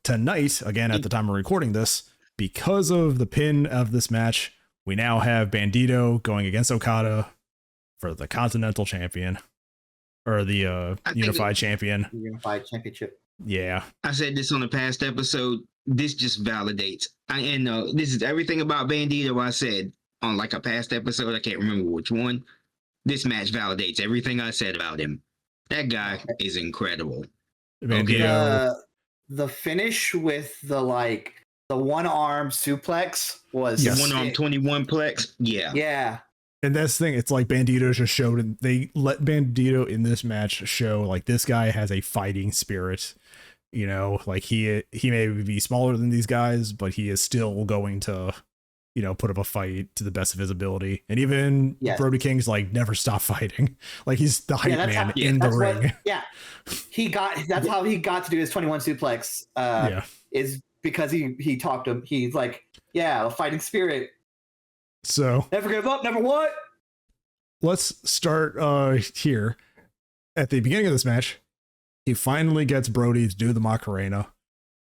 tonight, again, at the time of recording this, because of the pin of this match, we now have Bandito going against Okada for the Continental Champion, or the Unified Champion. Unified Championship. Yeah. I said this on the past episode. This just validates. This is everything about Bandito I said on like a past episode. I can't remember which one. This match validates everything I said about him. That guy is incredible. Bandito. The finish with the one arm suplex was the 1 arm 21 plex. Yeah. Yeah. And that's the thing. It's like Bandito just showed. They let Bandito in this match show like this guy has a fighting spirit. You know, like he may be smaller than these guys, but he is still going to put up a fight to the best of his ability. And even Brody King's like never stop fighting. Like he's the hype man in the ring. That's how he got to do his 21 suplex. Is because he talked to him. He's like, a fighting spirit. So never give up, never what? Let's start here. At the beginning of this match, he finally gets Brody to do the Macarena.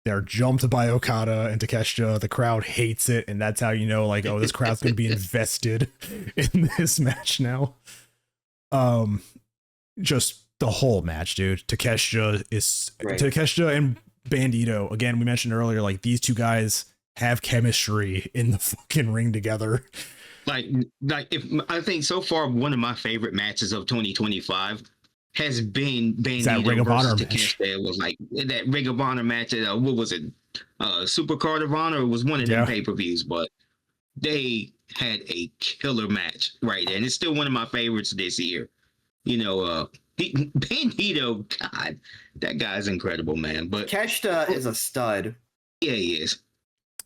They're jumped by Okada and Takeshita. The crowd hates it, and that's how you know, like, oh, this crowd's gonna be invested in this match now. Just the whole match, dude. Takeshita and Bandito. Again, we mentioned earlier, like these two guys have chemistry in the fucking ring together. Like if I think so far one of my favorite matches of 2025 has been Bandito versus Takeshita. It was like that Ring of Honor match at what was it? Super Card of Honor. It was one of them pay-per-views, but they had a killer match right there, and it's still one of my favorites this year. Bandito, God, that guy's incredible, man. But Takeshita is a stud. Yeah, he is.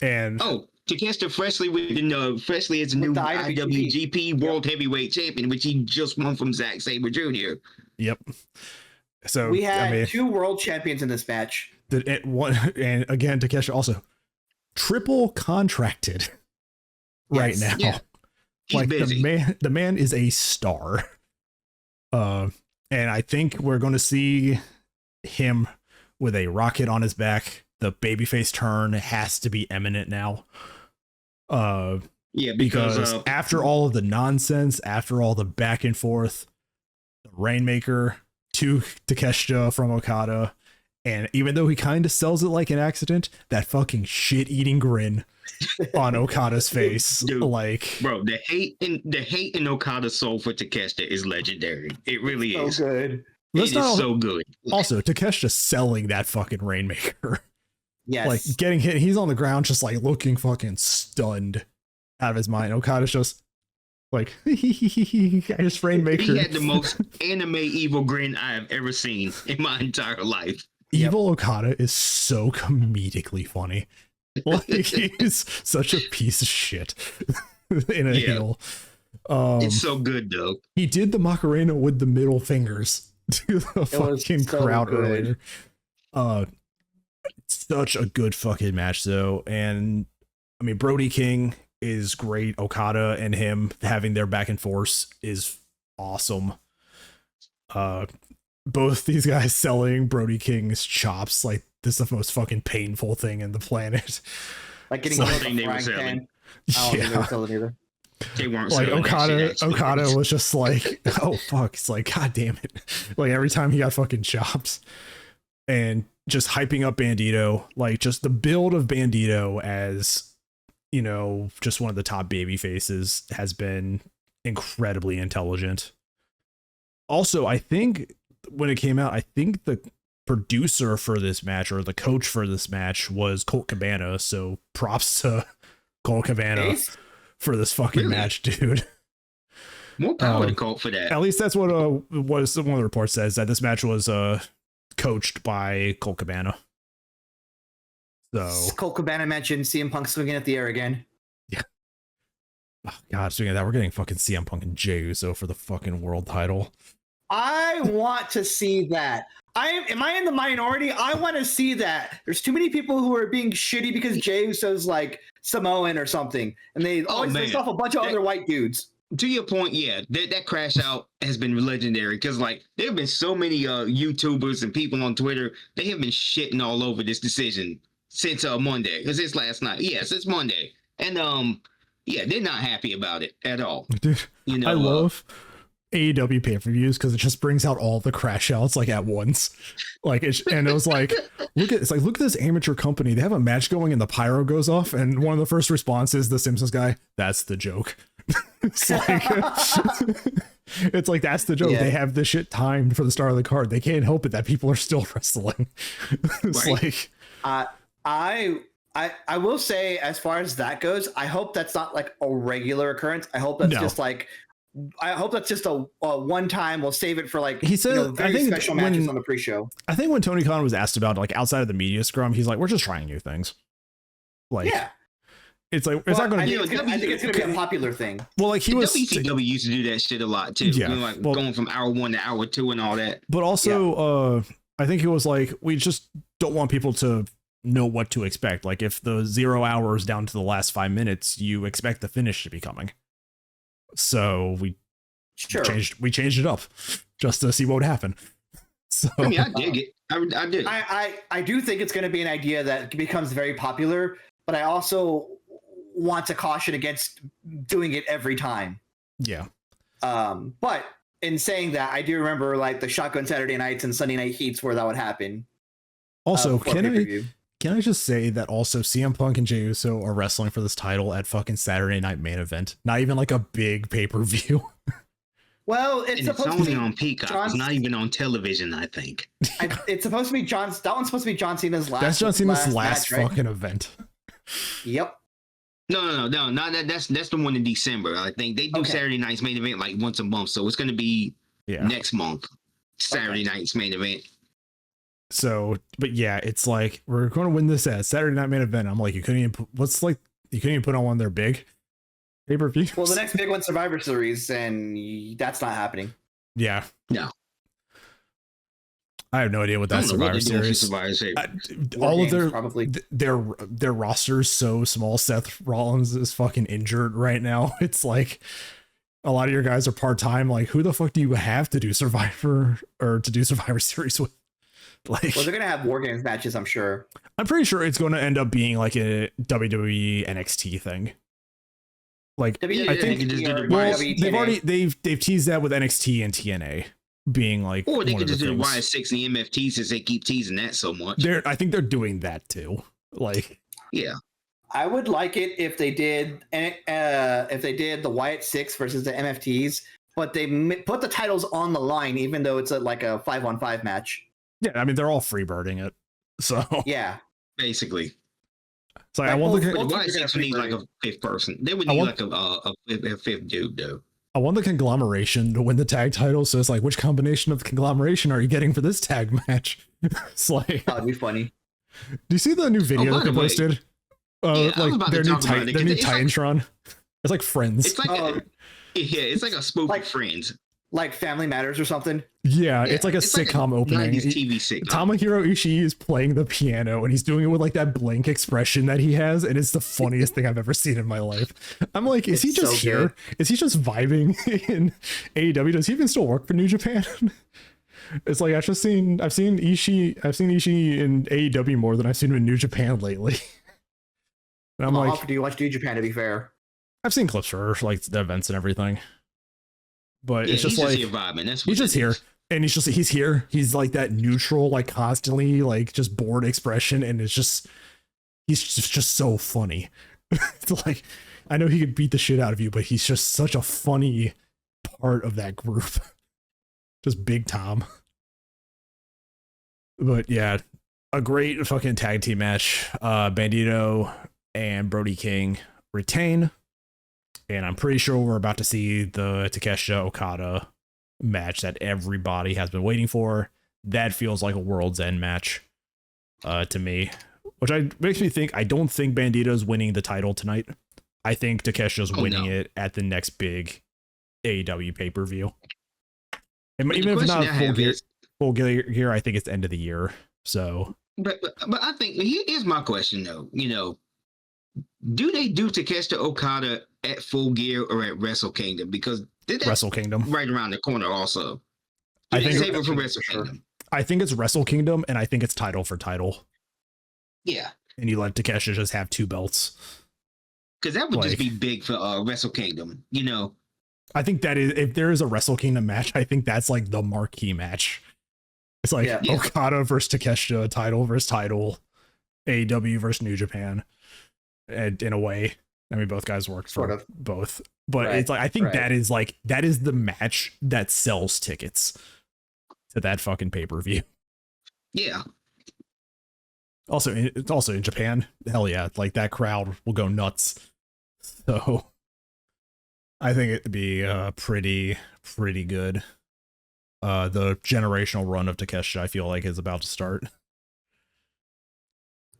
And Takeshita freshly as a new IWGP World Heavyweight Champion, which he just won from Zack Sabre Jr. Yep. So we had two world champions in this match. And again, Takeshita also triple contracted right now. Yeah. Like busy. The man is a star. And I think we're going to see him with a rocket on his back. The babyface turn has to be imminent now. Because after all of the nonsense, after all the back and forth, the Rainmaker to Takeshita from Okada, and even though he kind of sells it like an accident, that fucking shit-eating grin on Okada's face, dude, like, bro, the hate in Okada's soul for Takeshita is legendary. It really is so good. It is so good. Also, Takeshita selling that fucking Rainmaker. Yes. Like getting hit, he's on the ground just like looking fucking stunned out of his mind. Okada's just like, I just Rainmaker. He had the most anime evil grin I have ever seen in my entire life. Evil Okada is so comedically funny. Like he's such a piece of shit in a heel. It's so good though. He did the Macarena with the middle fingers to the fucking crowd earlier. Such a good fucking match though, and I mean Brody King is great. Okada and him having their back and forth is awesome. Both these guys selling Brody King's chops, like this is the most fucking painful thing in the planet. Like getting I don't think they were selling. I don't think they were selling either. They weren't like selling Okada was just like, oh fuck, it's like, god damn it. Like every time he got fucking chops. And just hyping up Bandito, like just the build of Bandito as, just one of the top baby faces has been incredibly intelligent. Also, I think when it came out, I think the producer for this match or the coach for this match was Colt Cabana. So props to Colt Cabana for this fucking match, dude. More power to Colt for that. At least that's what one of the reports says, that this match was coached by Colt Cabana. So Colt Cabana mentioned CM Punk swinging at the air again. Yeah. Oh, God, speaking of that, we're getting fucking CM Punk and Jey Uso for the fucking world title. I want to see that. Am I in the minority? I want to see that. There's too many people who are being shitty because Jey Uso's like Samoan or something, and they always face off a bunch of other white dudes. To your point, that crash out has been legendary because like there have been so many YouTubers and people on Twitter, they have been shitting all over this decision since Monday, because it's last night. Yes, it's Monday, and they're not happy about it at all. Dude, I love AEW pay-per-views because it just brings out all the crash outs like at once. Like it was like, look at this amateur company. They have a match going and the pyro goes off, and one of the first responses, the Simpsons guy, that's the joke. It's like it's like that's the joke. They have this shit timed for the start of the card. They can't help it that people are still wrestling. It's like I will say, as far as that goes, I hope that's not like a regular occurrence. I hope that's just a one time. We'll save it for like he said. Very I think special matches on the pre-show. I think when Tony Khan was asked about like outside of the media scrum, he's like, we're just trying new things. Like it's like it's not going to be. I think it's going to be a popular thing. Well, like WCW used to do that shit a lot too. Yeah, like going from hour 1 to hour 2 and all that. But also, I think it was like we just don't want people to know what to expect. Like if the 0 hours down to the last 5 minutes, you expect the finish to be coming. So we changed it up just to see what would happen. So I mean, I dig it. I dig. I do think it's going to be an idea that becomes very popular, but I also want to caution against doing it every time. Yeah. But in saying that, I do remember like the Shotgun Saturday Nights and Sunday Night Heats where that would happen. Also, can I just say that also CM Punk and Jey Uso are wrestling for this title at fucking Saturday Night Main Event? Not even like a big pay-per-view. Well, it's only on Peacock. It's not even on television, I think. It's supposed to be that one's supposed to be John Cena's last. That's John Cena's last match, fucking event. Yep. No, not that. That's the one in December. I think they do Saturday night's main event like once a month, so it's going to be next month. Saturday night's main event. So, but yeah, it's like we're going to win this at Saturday Night Main Event. I'm like, you couldn't even put on one of their big pay-per-views. Well, the next big one, Survivor Series, and that's not happening. Yeah. No. I have no idea what that Survivor Series. All of their roster's so small. Seth Rollins is fucking injured right now. It's like a lot of your guys are part-time. Like, who the fuck do you have to do Survivor Series with? Like, well, they're gonna have War Games matches, I'm sure. I'm pretty sure it's going to end up being like a WWE NXT thing. Like, I think they've teased that with NXT and TNA being like, or they could just do the YS6 and the MFT since they keep teasing that so much. I think they're doing that too. Like, yeah, I would like it if they did the Wyatt 6 versus the MFTs, but they put the titles on the line, even though it's like a 5-on-5 match. Yeah, I mean they're all freebirding it, so yeah, basically. So I want the Wyatt 6 would need like a fifth person. They would need like a fifth dude though. I want the conglomeration to win the tag title, so it's like, which combination of the conglomeration are you getting for this tag match? It's like, that'd be funny. Do you see the new video that they posted? Like their new Titantron. It's like Friends. It's like it's like a spoof of Friends. Like Family Matters or something. Yeah, it's like a sitcom opening. 90s TV sitcom. Tomohiro Ishii is playing the piano and he's doing it with like that blank expression that he has, and it's the funniest thing I've ever seen in my life. I'm like, is he just here? Is he just vibing in AEW? Does he even still work for New Japan? It's like I've seen Ishii in AEW more than I've seen him in New Japan lately. And I'm how often do you watch New Japan, to be fair? I've seen clips for like the events and everything. But it's just like he's just here, and he's here. He's like that neutral, like constantly like just bored expression, and he's just so funny. It's like, I know he could beat the shit out of you, but he's just such a funny part of that group. Just Big Tom. But yeah, a great fucking tag team match. Bandito and Brody King retain. And I'm pretty sure we're about to see the Takeshita Okada match that everybody has been waiting for. That feels like a World's End match to me, which makes me think I don't think Bandito's winning the title tonight. I think Takeshita's winning it at the next big AEW pay-per-view. And even if it's not full gear, I think it's the end of the year. So, but I think here's my question though. You know, do they do Takeshita Okada at Full Gear or at Wrestle Kingdom? Because Wrestle Kingdom right around the corner also. I think save it for Wrestle Kingdom. I think it's Wrestle Kingdom, and I think it's title for title. Yeah. And you let Takeshita just have 2 belts. Because that would just be big for Wrestle Kingdom, you know. I think that is, if there is a Wrestle Kingdom match, I think that's like the marquee match. It's like Okada versus Takeshita, title versus title, AEW versus New Japan. And in a way, I mean, both guys worked for both, but it's like, I think that is the match that sells tickets to that fucking pay-per-view. Yeah. It's also in Japan. Hell yeah. Like that crowd will go nuts. So I think it'd be pretty good. The generational run of Takeshita, I feel like, is about to start.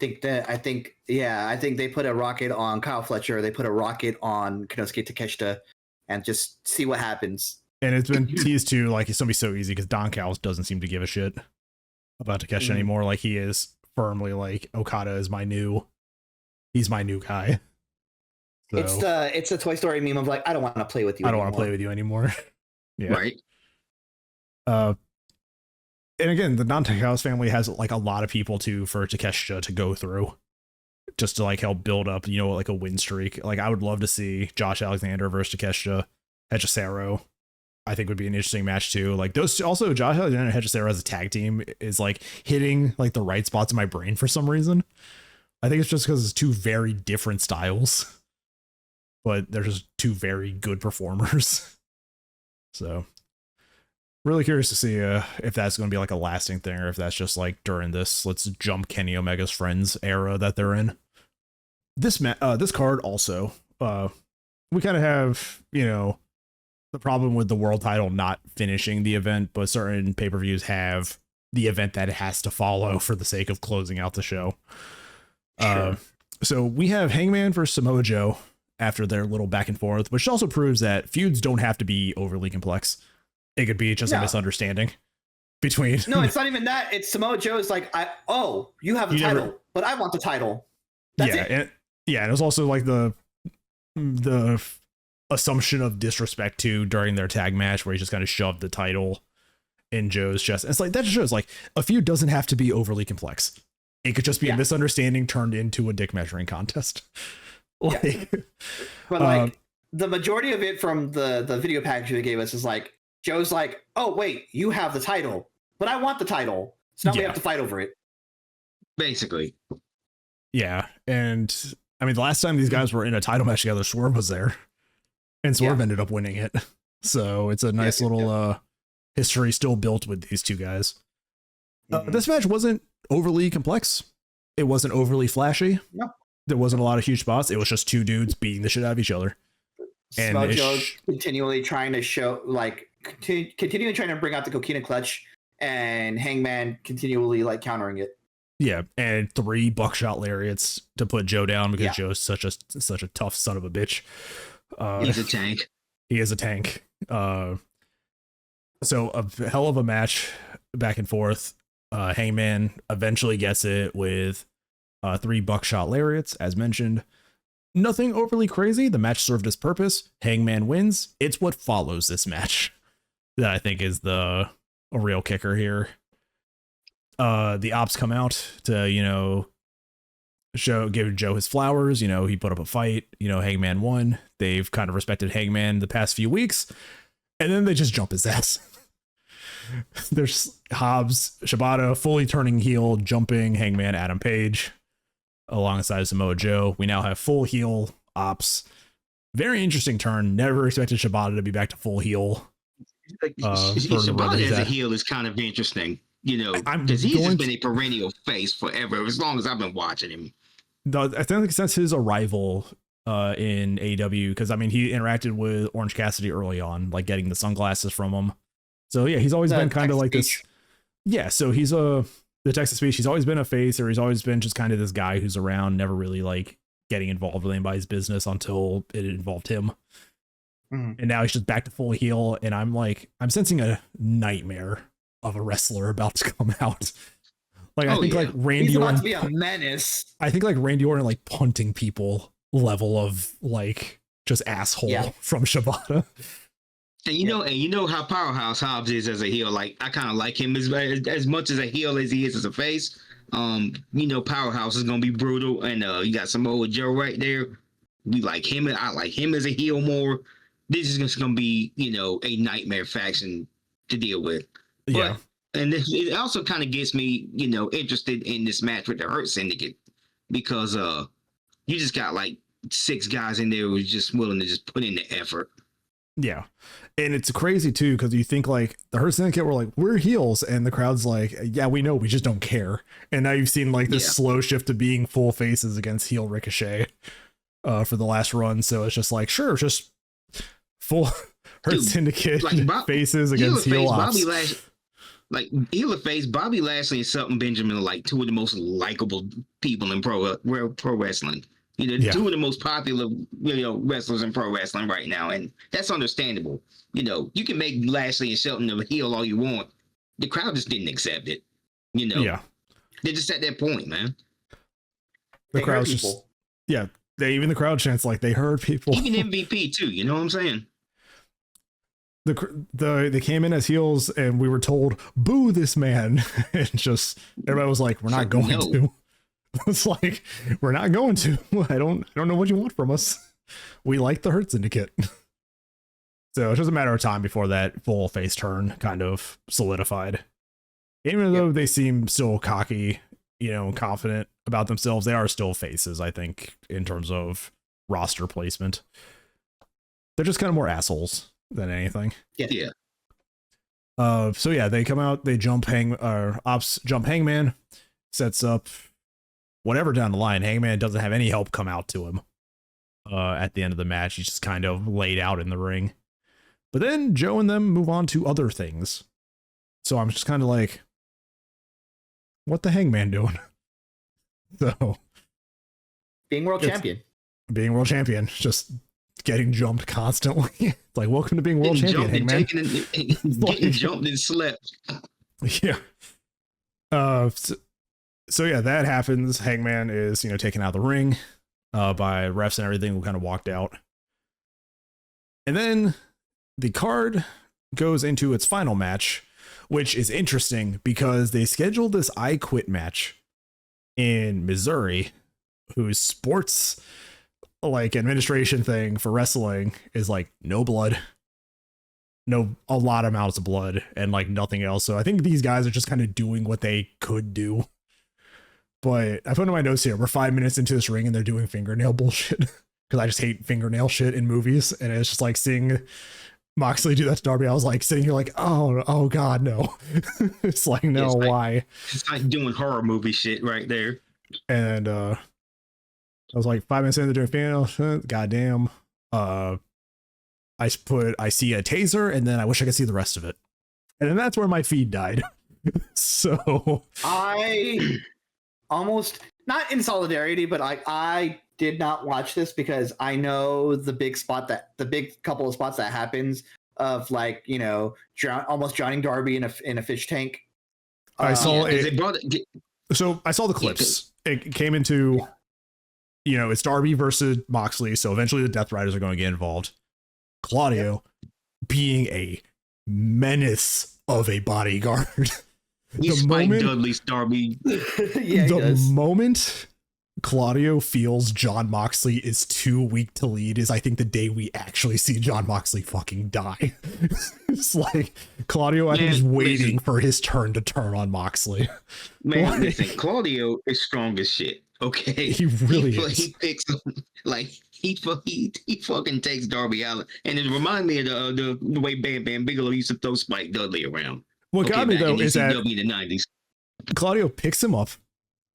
I think they put a rocket on Kyle Fletcher. They put a rocket on Konosuke Takeshita, and just see what happens. And it's been teased too, like it's gonna be so easy because Don Callis doesn't seem to give a shit about Takeshita anymore. Like he is firmly like Okada is he's my new guy. So, it's the Toy Story meme of like, I don't want to play with you. I don't want to play with you anymore. Yeah. Right. And again, the Don Callis family has like a lot of people for Takeshita to go through, just to like help build up, like a win streak. Like I would love to see Josh Alexander versus Takeshita. Hechicero, I think would be an interesting match too. Like those two, also Josh Alexander and Hechicero as a tag team is like hitting like the right spots in my brain for some reason. I think it's just because it's two very different styles, but they're just two very good performers. So really curious to see if that's going to be like a lasting thing or if that's just like during this let's jump Kenny Omega's friends era that they're in. This card also, we kind of have, the problem with the world title not finishing the event, but certain pay-per-views have the event that it has to follow for the sake of closing out the show. Sure. So we have Hangman versus Samoa Joe after their little back and forth, which also proves that feuds don't have to be overly complex. It could be just a misunderstanding between. No, it's not even that. It's Samoa Joe's like, you have the title, but I want the title. That's it. And it was also like the assumption of disrespect too during their tag match where he just kind of shoved the title in Joe's chest. And it's like that just shows like a feud doesn't have to be overly complex. It could just be a misunderstanding turned into a dick measuring contest. But like the majority of it from the video package they gave us is like Joe's like, oh wait, you have the title, but I want the title, so now we have to fight over it. Basically. Yeah, and I mean the last time these guys were in a title match together, Swerve was there, and Swerve ended up winning it. So it's a nice little history still built with these two guys. This match wasn't overly complex. It wasn't overly flashy. No. There wasn't a lot of huge spots. It was just two dudes beating the shit out of each other. And Joe continually trying to show, like, continually trying to bring out the Coquina clutch, and Hangman continually like countering it. Yeah, and 3 buckshot lariats to put Joe down because Joe's such a tough son of a bitch. He's a tank. He is a tank. So a hell of a match back and forth. Hangman eventually gets it with 3 buckshot lariats, as mentioned. Nothing overly crazy. The match served its purpose. Hangman wins. It's what follows this match that I think is a real kicker here. The ops come out to, give Joe his flowers. He put up a fight. Hangman won. They've kind of respected Hangman the past few weeks. And then they just jump his ass. There's Hobbs, Shibata fully turning heel, jumping Hangman, Adam Page alongside Samoa Joe. We now have full heel ops. Very interesting turn. Never expected Shibata to be back to full heel. Shibata as a heel is kind of interesting, because he's just been a perennial face forever, as long as I've been watching him. I think since his arrival in AEW, because I mean he interacted with Orange Cassidy early on, like getting the sunglasses from him. So yeah, he's always been kind of like this. Yeah, so he's the Texas Speech. He's always been a face, or he's always been just kind of this guy who's around, never really like getting involved with anybody's business until it involved him. Mm-hmm. And now he's just back to full heel, and I'm sensing a nightmare of a wrestler about to come out. Like I think like Randy Orton to be a menace. I think like Randy Orton like punting people level of like just asshole from Shibata. And you know how powerhouse Hobbs is as a heel. Like I kind of like him as much as a heel as he is as a face. Powerhouse is gonna be brutal, and you got Samoa Joe right there. We like him, and I like him as a heel more. This is just gonna be a nightmare faction to deal with. Yeah, and it also kind of gets me interested in this match with the Hurt Syndicate, because you just got like 6 guys in there who's just willing to just put in the effort. Yeah. And it's crazy too, because you think like the Hurt Syndicate were like, we're heels, and the crowd's like, yeah, we know, we just don't care. And now you've seen like this slow shift to being full faces against heel Ricochet for the last run. So it's just like, sure, just full Hurt Syndicate faces against heel ops. like heel or face, Bobby Lashley and Shelton Benjamin are like two of the most likable people in pro wrestling. Two of the most popular, wrestlers in pro wrestling right now, and that's understandable. You can make Lashley and Shelton a heel all you want. The crowd just didn't accept it. Yeah. They're just at that point, man. The crowd's just, even the crowd chants like they heard people. Even MVP too, you know what I'm saying? They came in as heels and we were told, boo this man. And just everybody was like, we're not going to. It's like, we're not going to. I don't know what you want from us. We like the Hurt Syndicate. So it's just a matter of time before that full face turn kind of solidified. Even though they seem still cocky, confident about themselves, they are still faces, I think, in terms of roster placement. They're just kind of more assholes than anything. Yeah. So yeah, they come out, they jump Hangman, sets up whatever down the line. Hangman doesn't have any help come out to him. At the end of the match, he's just kind of laid out in the ring. But then Joe and them move on to other things. So I'm just kind of like, what the Hangman doing? So being world champion, just getting jumped constantly. It's like, welcome to being world champion, Hangman. Getting jumped and slept. Yeah. So yeah, that happens. Hangman is, taken out of the ring by refs and everything. We kind of walked out. And then the card goes into its final match, which is interesting because they scheduled this I Quit match in Missouri, whose sports administration thing for wrestling is like no blood, a lot of amounts of blood and like nothing else. So I think these guys are just kind of doing what they could do. But I put in my notes here, we're 5 minutes into this ring and they're doing fingernail bullshit because I just hate fingernail shit in movies. And it's just like seeing Moxley do that to Darby. I was like sitting here like, oh God, no. It's like, no, why? It's like doing horror movie shit right there. And I was like 5 minutes in, they're doing fingernail shit. Goddamn. I see a taser and then I wish I could see the rest of it. And then that's where my feed died. So I almost, not in solidarity, but I did not watch this because I know the big couple of spots that happens of almost drowning Darby in a fish tank. I saw So I saw the clips. It came into, it's Darby versus Moxley. So eventually the Death Riders are going to get involved. Claudio being a menace of a bodyguard. He's Spike Dudley's Darby. The moment Claudio feels Jon Moxley is too weak to lead is, I think, the day we actually see Jon Moxley fucking die. It's like Claudio, I think, is waiting for his turn to turn on Moxley. Man, listen, Claudio is strong as shit. Okay, he really is. He picks he fucking takes Darby out, and it reminds me of the way Bam Bam Bigelow used to throw Spike Dudley around. What got me though is that in the 90s. Claudio picks him up,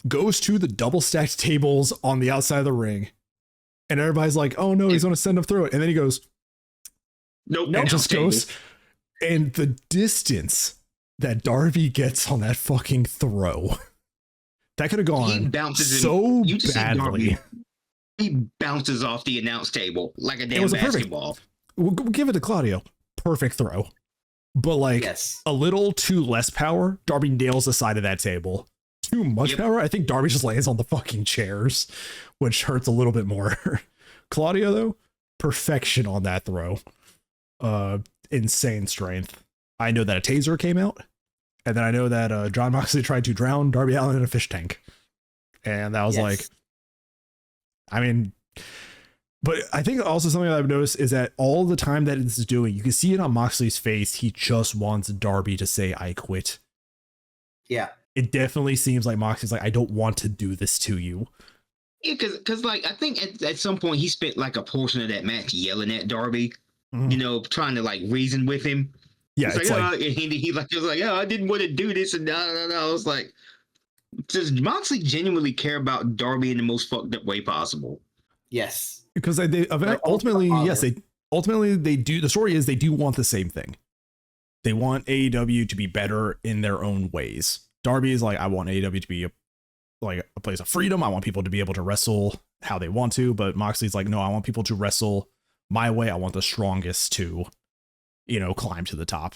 goes to the double stacked tables on the outside of the ring, and everybody's like, oh no, he's going to send him through it. And then he goes, nope, and just goes. And the distance that Darby gets on that fucking throw, that could have gone so badly. He bounces off the announce table like a damn basketball. We'll give it to Claudio. Perfect throw. But a little too less power, Darby nails the side of that table. Too much power, I think Darby just lands on the fucking chairs, which hurts a little bit more. Claudio, though, perfection on that throw. Insane strength. I know that a taser came out, and then I know that Jon Moxley tried to drown Darby Allin in a fish tank. And that was but I think also something that I've noticed is that all the time that this is doing, you can see it on Moxley's face. He just wants Darby to say, I quit. Yeah. It definitely seems like Moxley's like, I don't want to do this to you. Yeah, because I think at some point he spent a portion of that match yelling at Darby, trying to reason with him. Yeah, it's and he was like, I didn't want to do this, and no. I was like, does Moxley genuinely care about Darby in the most fucked up way possible? Yes. Because ultimately, yes, they do. The story is they do want the same thing. they want AEW to be better in their own ways. Darby is like, I want AEW to be a place of freedom. I want people to be able to wrestle how they want to, but Moxley's like, no, I want people to wrestle my way. I want the strongest to, climb to the top.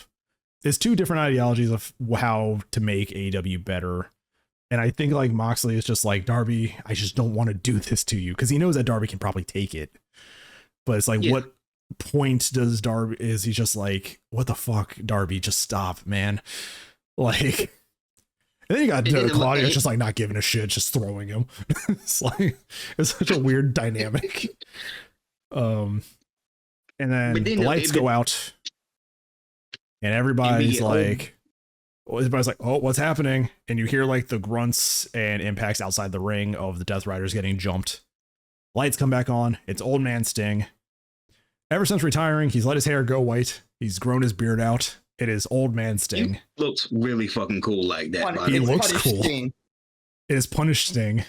There's two different ideologies of how to make AEW better. And I think like Moxley is just like, Darby, I just don't want to do this to you, because he knows that Darby can probably take it. But it's like, what point does Darby, is he just like, what the fuck, Darby, just stop, man. Like, and then you got Claudio just like not giving a shit, just throwing him. It's like, it's such a weird dynamic. And then the lights go out and everybody's like, oh, what's happening? And you hear like the grunts and impacts outside the ring of the Death Riders getting jumped. Lights come back on. It's Old Man Sting. Ever since retiring, he's let his hair go white. He's grown his beard out. It is Old Man Sting. He looks really fucking cool like that. He looks cool. Sting. It is Punished Sting.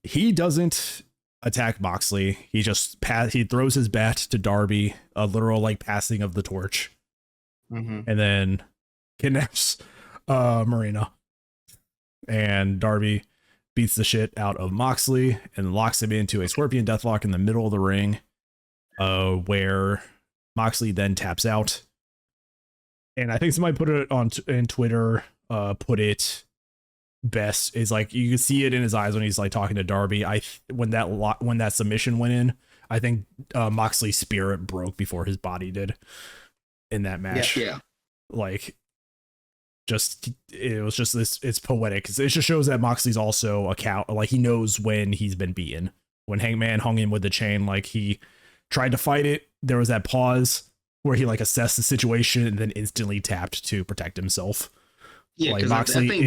He doesn't attack Moxley. He just he throws his bat to Darby, a literal like passing of the torch, and then kidnaps Marina. And Darby beats the shit out of Moxley and locks him into a Scorpion Deathlock in the middle of the ring, where Moxley then taps out. And I think somebody put it on in Twitter, put it best, is like, you can see it in his eyes when he's like talking to Darby. When that submission went in, I think Moxley's spirit broke before his body did in that match. Yeah. Like, it was just this, it's poetic. It just shows that Moxley's also like he knows when he's been beaten. When Hangman hung him with the chain, like he tried to fight it, there was that pause where he like assessed the situation and then instantly tapped to protect himself. Yeah, like Moxley I think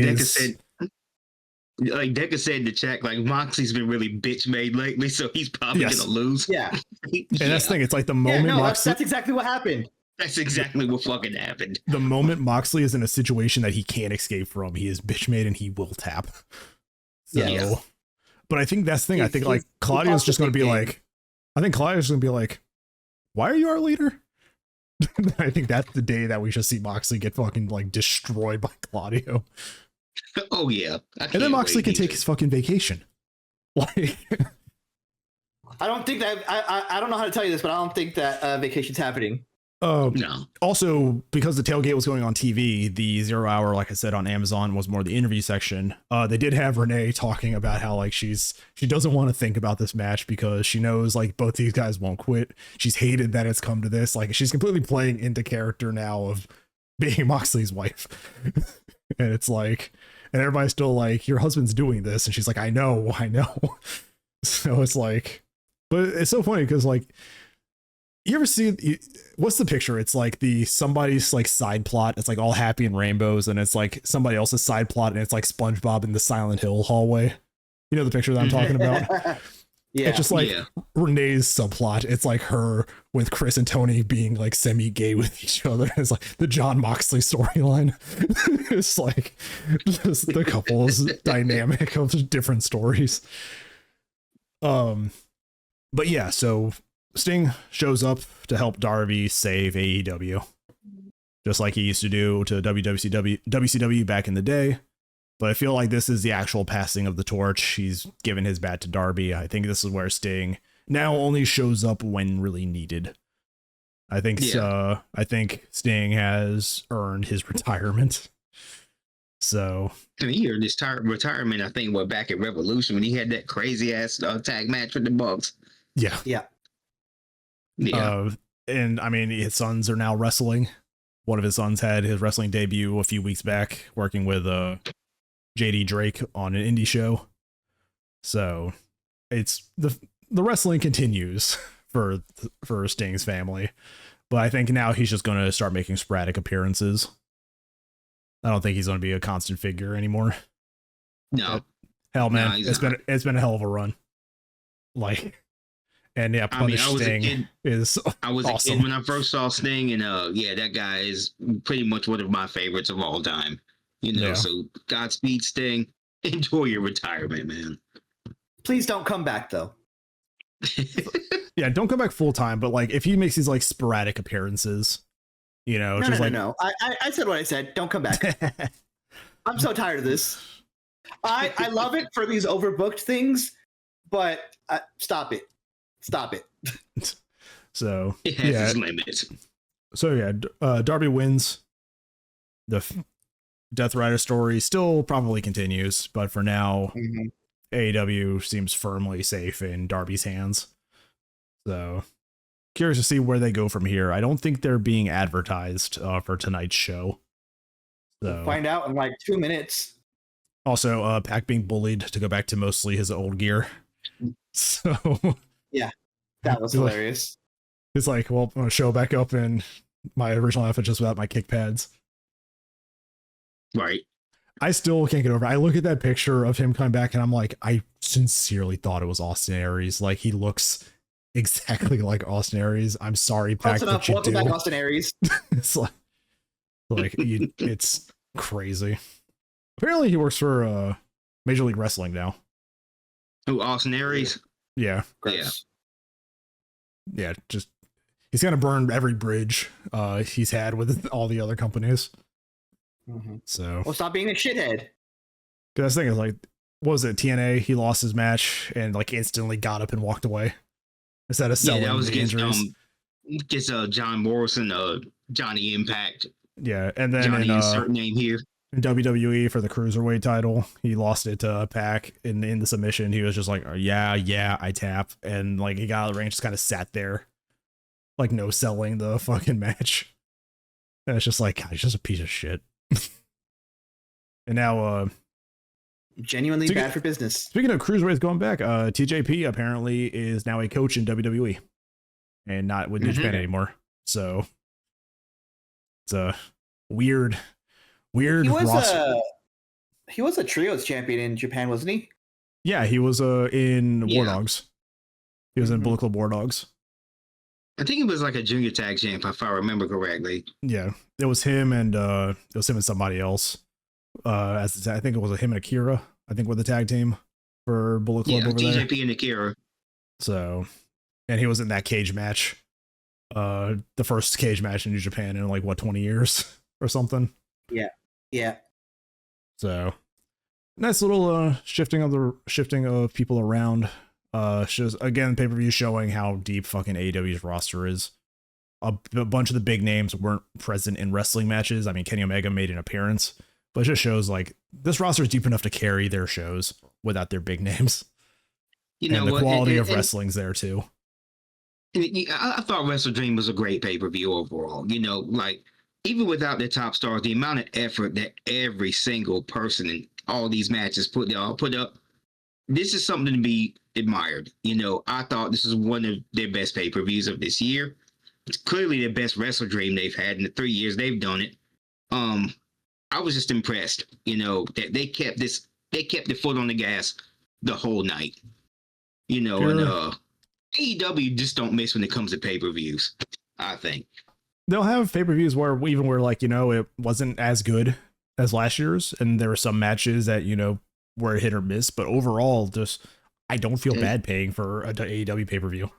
Deca said in the chat, like, Moxley's been really bitch made lately, so he's probably gonna lose. Yeah. And that's the thing, it's like the moment Moxley, that's exactly what happened. That's exactly what fucking happened. The moment Moxley is in a situation that he can't escape from, he is bitch made and he will tap. So, but I think that's the thing. I think like Claudio's just going to be like, why are you our leader? I think that's the day that we should see Moxley get fucking like destroyed by Claudio. Oh yeah. And then Moxley can take his fucking vacation. Like, I don't think that I don't know how to tell you this, but I don't think that vacation's happening. No. Also, because the tailgate was going on TV, the 0 hour, like I said, on Amazon was more the interview section. They did have Renee talking about how like she doesn't want to think about this match because she knows like both these guys won't quit. She's hated that it's come to this. Like, she's completely playing into character now of being Moxley's wife. And it's like, and everybody's still like, your husband's doing this, and she's like, I know. So it's like, but it's so funny because like, you ever see, what's the picture? It's like somebody's like side plot. It's like all happy and rainbows, and it's like somebody else's side plot, and it's like SpongeBob in the Silent Hill hallway. You know the picture that I'm talking about? Yeah. It's just like Renee's subplot. It's like her with Chris and Tony being like semi-gay with each other. It's like the John Moxley storyline. It's like just the couple's dynamic of different stories. But yeah, so Sting shows up to help Darby save AEW, just like he used to do to WCW back in the day. But I feel like this is the actual passing of the torch. He's given his bat to Darby. I think this is where Sting now only shows up when really needed. I think Sting has earned his retirement. So he earned his retirement, I think, back at Revolution when he had that crazy ass tag match with the Bucks. Yeah. And I mean, his sons are now wrestling. One of his sons had his wrestling debut a few weeks back, working with JD Drake on an indie show. So it's the wrestling continues for Sting's family, but I think now he's just going to start making sporadic appearances. I don't think he's going to be a constant figure anymore. No, hell, man, it's been a hell of a run. Like, and yeah, Sting is I was awesome. a kid when I first saw Sting, and that guy is pretty much one of my favorites of all time. So Godspeed, Sting. Enjoy your retirement, man. Please don't come back, though. Yeah, don't come back full time, but like if he makes these like sporadic appearances, You know, No, just no. I said what I said. Don't come back. I'm so tired of this. I love it for these overbooked things, but stop it. Stop it. So It has its limits. So yeah, Darby wins. The Death Rider story still probably continues, but for now, AEW seems firmly safe in Darby's hands. So curious to see where they go from here. I don't think they're being advertised for tonight's show. So We'll find out in like 2 minutes. Also, Pac being bullied to go back to mostly his old gear. So yeah, that was hilarious. It's like, well, I'm gonna show back up in my original outfit just without my kick pads. Right. I still can't get over it. I look at that picture of him coming back and I'm like, I sincerely thought it was Austin Aries. Like, he looks exactly like Austin Aries. I'm sorry, Pac. Welcome back, Austin Aries. It's it's crazy. Apparently, he works for Major League Wrestling now. Oh, Austin Aries? Yeah. Gross. Yeah, just he's gonna burn every bridge he's had with all the other companies. So well, stop being a shithead. Because the thing is, like, what was it, TNA? He lost his match and like instantly got up and walked away instead of selling the injuries. Gets John Morrison, Johnny Impact. Yeah, and then Johnny insert name here. In WWE for the Cruiserweight title, he lost it to Pac in the submission. He was just like, yeah, I tap. And like he got out of the ring, just kind of sat there, like no selling the fucking match. And it's just like, God, he's just a piece of shit. And now genuinely bad for business. Speaking of Cruiserweights going back, TJP apparently is now a coach in WWE and not with New Japan anymore. So it's a weird roster. He was a trios champion in Japan, wasn't he? Yeah, he was in War Dogs. He was in Bullet Club War Dogs. I think he was like a junior tag champ, if I remember correctly. Yeah, it was him and somebody else. I think it was him and Akira. I think were the tag team for Bullet Club over there. TJP and Akira. So, and he was in that cage match, the first cage match in New Japan in like what 20 years or something. Yeah. So, nice little shifting of people around. Shows again pay-per-view showing how deep fucking AEW's roster is. A bunch of the big names weren't present in wrestling matches. I mean, Kenny Omega made an appearance, but it just shows like this roster is deep enough to carry their shows without their big names. You know, and the quality of wrestling's there too. I thought WrestleDream was a great pay-per-view overall. You know, like even without the top stars, the amount of effort that every single person in all these matches put up, this is something to be admired. You know, I thought this is one of their best pay-per-views of this year. It's clearly the best WrestleDream they've had in the 3 years they've done it. I was just impressed, you know, that they kept the foot on the gas the whole night. You know, sure. And AEW just don't miss when it comes to pay-per-views, I think. They'll have pay-per-views where like, you know, it wasn't as good as last year's, and there were some matches that, you know, were hit or miss, but overall, just I don't feel bad paying for an AEW pay-per-view.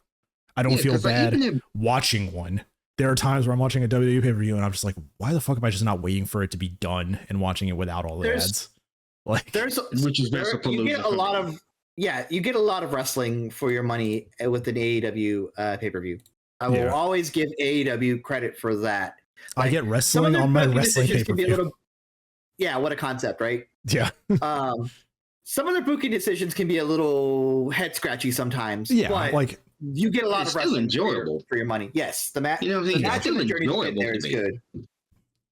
I don't feel bad watching one. There are times where I'm watching a WWE pay-per-view and I'm just like, why the fuck am I just not waiting for it to be done and watching it without all the ads? Like, which is you get a lot of you get a lot of wrestling for your money with an AEW pay-per-view. I will always give AEW credit for that. Like, I get wrestling on my wrestling pay-per-view. What a concept, right? Yeah. Some of their booking decisions can be a little head scratchy sometimes. Yeah, but like you get a lot of wrestling enjoyable for your money. Yes, the match. You know, the match still and the journey to get there is good.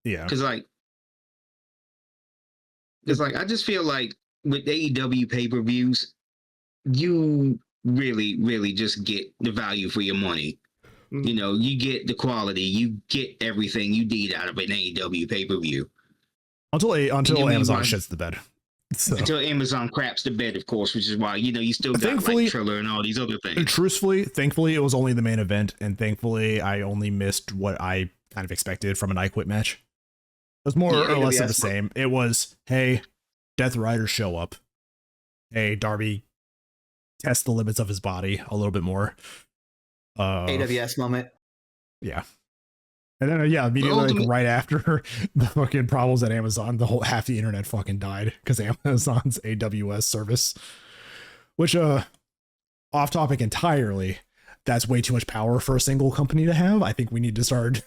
Yeah, because I just feel like with AEW pay-per-views, you really just get the value for your money. You know, you get the quality, you get everything you need out of an AEW pay-per-view. Until Amazon shits the bed. So. Until Amazon craps the bed, of course, which is why, you know, you still got like Triller and all these other things. Thankfully, it was only the main event, and thankfully, I only missed what I kind of expected from an I Quit match. It was more or less of the same. It was, hey, Death Rider show up. Hey, Darby test the limits of his body a little bit more. AWS moment. Yeah. And then immediately like right after the fucking problems at Amazon, half the internet fucking died because Amazon's AWS service, which off topic entirely, that's way too much power for a single company to have. I think we need to start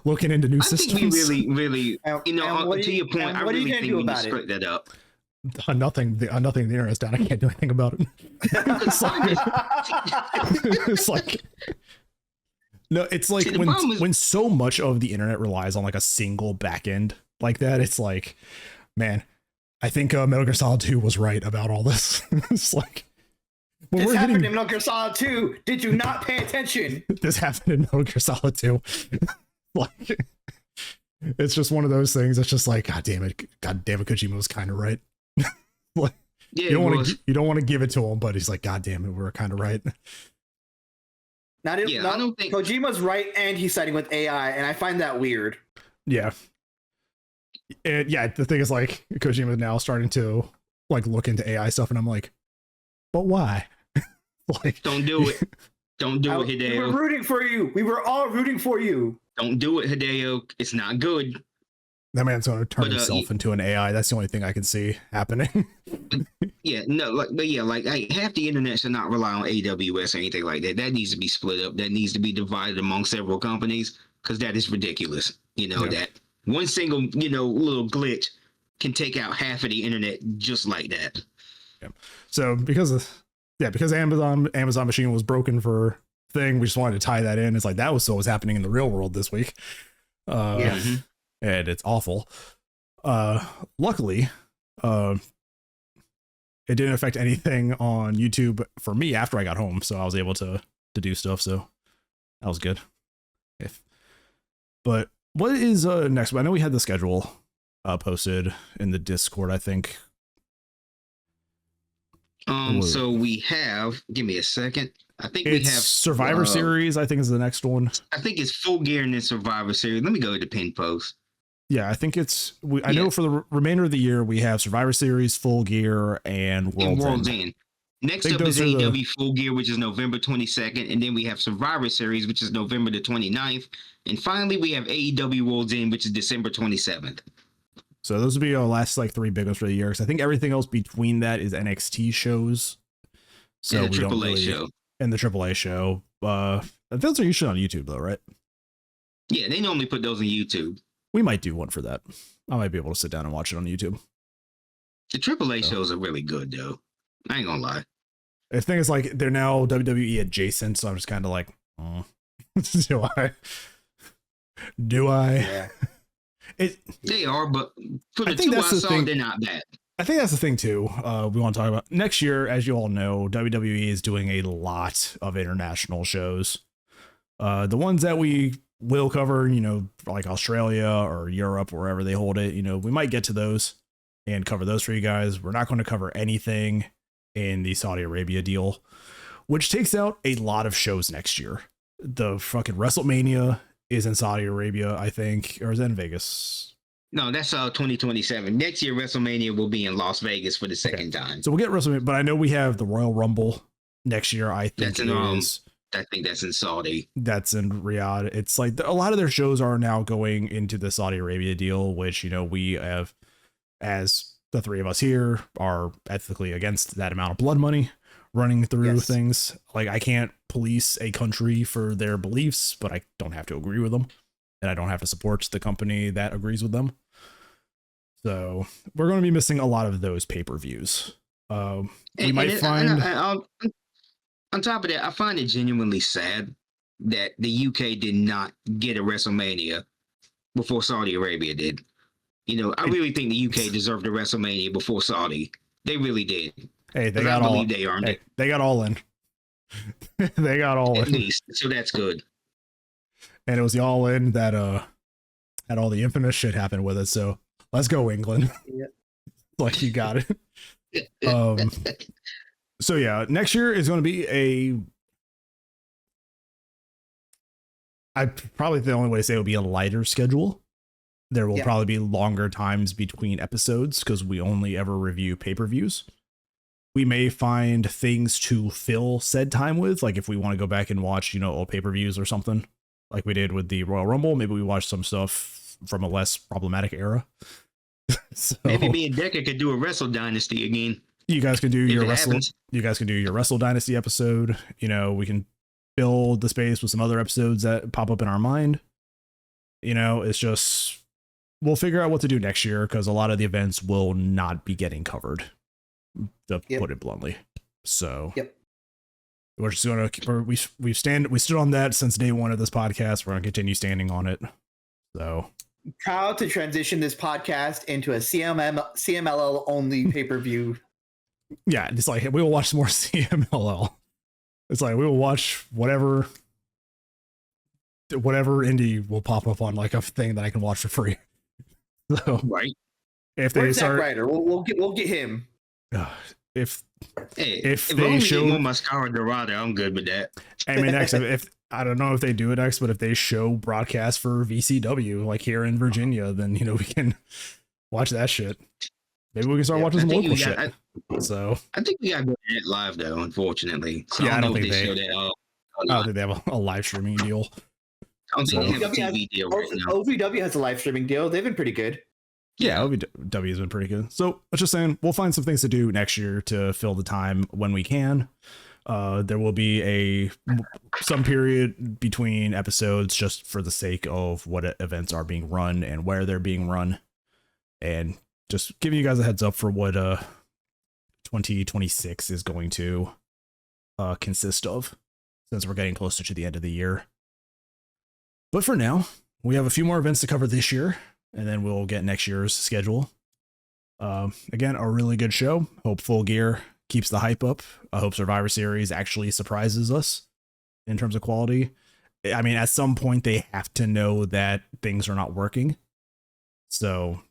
looking into new systems. I think we really, to your point, I really think we need to split that up. Nothing. The internet's down. I can't do anything about it. It's like no. It's like when so much of the internet relies on like a single backend like that. It's like, man, I think Metal Gear Solid 2 was right about all this. It's like this happened in Metal Gear Solid 2. Did you not pay attention? This happened in Metal Gear Solid 2. Like, it's just one of those things. It's just like, God damn it, Kojima was kind of right. Like, you don't want to give it to him, but he's like, God damn it, we're kind of right. I don't think Kojima's right, and he's siding with AI, and I find that weird. Yeah, and the thing is, like, Kojima's now starting to like look into AI stuff, and I'm like, but why? Like, don't do it. Don't do it, Hideo. We were rooting for you. We were all rooting for you. Don't do it, Hideo. It's not good. That man's going to turn himself into an AI. That's the only thing I can see happening. Like half the internet should not rely on AWS or anything like that. That needs to be split up. That needs to be divided among several companies because that is ridiculous. That one single, little glitch can take out half of the internet just like that. Yeah. So because Amazon machine was broken for thing, we just wanted to tie that in. It's like that was what was happening in the real world this week. And it's awful. Luckily, it didn't affect anything on YouTube for me after I got home, so I was able to do stuff. So that was good. But what is next? I know we had the schedule posted in the Discord, I think. So we have. Give me a second. I think we have Survivor Series. I think is the next one. I think it's Full Gear and then Survivor Series. Let me go to the pin post. Yeah, I think it's. I know for the remainder of the year we have Survivor Series, Full Gear, and World's End. Next up is AEW Full Gear, which is November 22nd, and then we have Survivor Series, which is November the 29th, and finally we have AEW World's End, which is December 27th. So those would be our last like three big ones for the year. Because I think everything else between that is NXT shows. So and the AAA show. And the AAA show. Those are usually on YouTube though, right? Yeah, they normally put those on YouTube. We might do one for that. I might be able to sit down and watch it on YouTube. The AAA shows are really good though. I ain't gonna lie. The thing is, like, they're now WWE adjacent, so I'm just kind of like, do I? Yeah. They are, but for the two I saw, they're not bad. I think that's the thing too. We want to talk about next year. As you all know, WWE is doing a lot of international shows. The ones that we will cover, like Australia or Europe, wherever they hold it, we might get to those and cover those for you guys. We're not going to cover anything in the Saudi Arabia deal, which takes out a lot of shows next year. The fucking WrestleMania is in Saudi Arabia, I think, or is that in Vegas? No, that's 2027. Next year, WrestleMania will be in Las Vegas for the second time. So we'll get WrestleMania, but I know we have the Royal Rumble next year. I think I think that's in Saudi. That's in Riyadh. It's like a lot of their shows are now going into the Saudi Arabia deal, which, we have, as the three of us here, are ethically against that amount of blood money running through things. Like, I can't police a country for their beliefs, but I don't have to agree with them, and I don't have to support the company that agrees with them. So we're going to be missing a lot of those pay-per-views. We might find. On top of that, I find it genuinely sad that the UK did not get a WrestleMania before Saudi Arabia did. I really think the UK deserved a WrestleMania before Saudi. They really did. Hey, they got all. They earned it. They got all in. They got all at in. Least, so that's good. And it was the all in that had all the infamous shit happen with it. So let's go, England. Yeah. Like, you got it. So yeah, next year is going to be probably the only way to say it would be a lighter schedule. There will probably be longer times between episodes because we only ever review pay-per-views. We may find things to fill said time with, like if we want to go back and watch, old pay-per-views or something. like we did with the Royal Rumble. Maybe we watch some stuff from a less problematic era. So, maybe me and Decker could do a Wrestle Dynasty again. You guys can do your Wrestle Dynasty episode. You know, we can fill the space with some other episodes that pop up in our mind. You know, it's just, we'll figure out what to do next year because a lot of the events will not be getting covered, to put it bluntly. So we're just going to, we stood on that since day one of this podcast. We're going to continue standing on it. So proud to transition this podcast into a CMLL only pay-per-view. Yeah, it's like we will watch more CMLL. It's like we will watch whatever indie will pop up on like a thing that I can watch for free. So right, if they start, Ryder, we'll get him. If they show more Mascara Dorado, I'm good with that. I mean, next, if I don't know if they do it next, but if they show broadcast for VCW like here in Virginia, then you know we can watch that shit. Maybe we can start watching some local shit. I think we got to go to that live though, unfortunately. So I don't think they show that. I don't think they have a live streaming deal. I don't think they have a TV deal right now. OVW has a live streaming deal. They've been pretty good. Yeah, OVW has been pretty good. So let's just saying we'll find some things to do next year to fill the time when we can. There will be some period between episodes just for the sake of what events are being run and where they're being run, and just giving you guys a heads up for what 2026 is going to consist of, since we're getting closer to the end of the year. But for now, we have a few more events to cover this year, and then we'll get next year's schedule. Again, a really good show. Hope Full Gear keeps the hype up. I hope Survivor Series actually surprises us in terms of quality. I mean, at some point they have to know that things are not working. So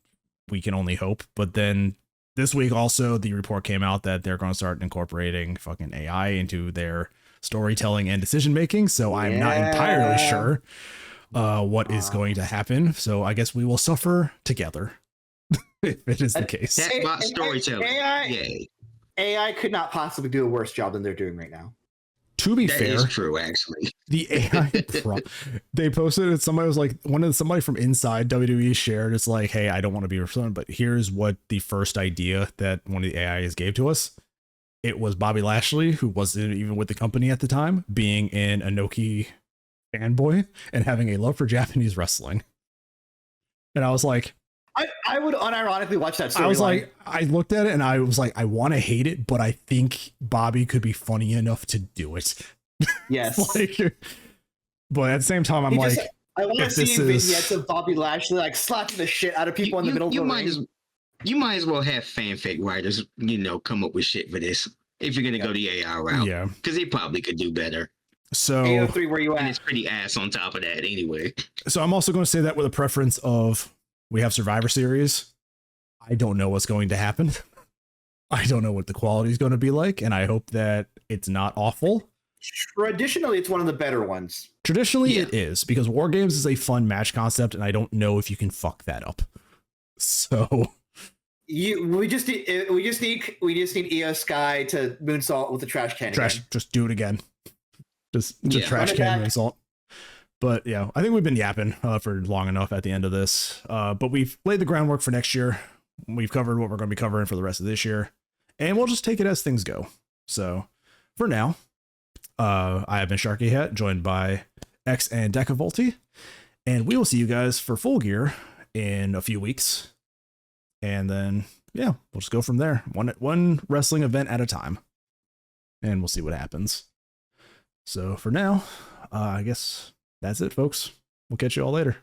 we can only hope. But then this week also the report came out that they're going to start incorporating fucking AI into their storytelling and decision making. So I'm not entirely sure what is going to happen. So I guess we will suffer together if it is the case. That's about storytelling. AI could not possibly do a worse job than they're doing right now. To be fair, that is true. Actually, the AI they posted it. Somebody was like, somebody from inside WWE shared. It's like, hey, I don't want to be represented, but here's what the first idea that one of the AIs gave to us. It was Bobby Lashley, who wasn't even with the company at the time, being an Inoki fanboy and having a love for Japanese wrestling. And I was like, I would unironically watch that story. I was like, I looked at it and I was like, I want to hate it, but I think Bobby could be funny enough to do it. Yes. But at the same time, I'm like, I want to see vignettes of Bobby Lashley like slapping the shit out of people in the middle of the ring. You might as well have fanfic writers, come up with shit for this if you're gonna go the AI route. Yeah, because they probably could do better. So AO3, where you at? And it's pretty ass on top of that anyway. So I'm also going to say that with a preference of, we have Survivor Series. I don't know what's going to happen. I don't know what the quality is going to be like, and I hope that it's not awful. Traditionally, it's one of the better ones. Traditionally, it is, because War Games is a fun match concept, and I don't know if you can fuck that up. So we just need Io Sky to moonsault with the trash can. Just do it again. Just trash can moonsault. But yeah, I think we've been yapping for long enough at the end of this. But we've laid the groundwork for next year. We've covered what we're going to be covering for the rest of this year, and we'll just take it as things go. So for now, I have been SharkyHat, joined by X and Decavolty, and we will see you guys for Full Gear in a few weeks. And then, we'll just go from there. One wrestling event at a time, and we'll see what happens. So for now, I guess that's it, folks. We'll catch you all later.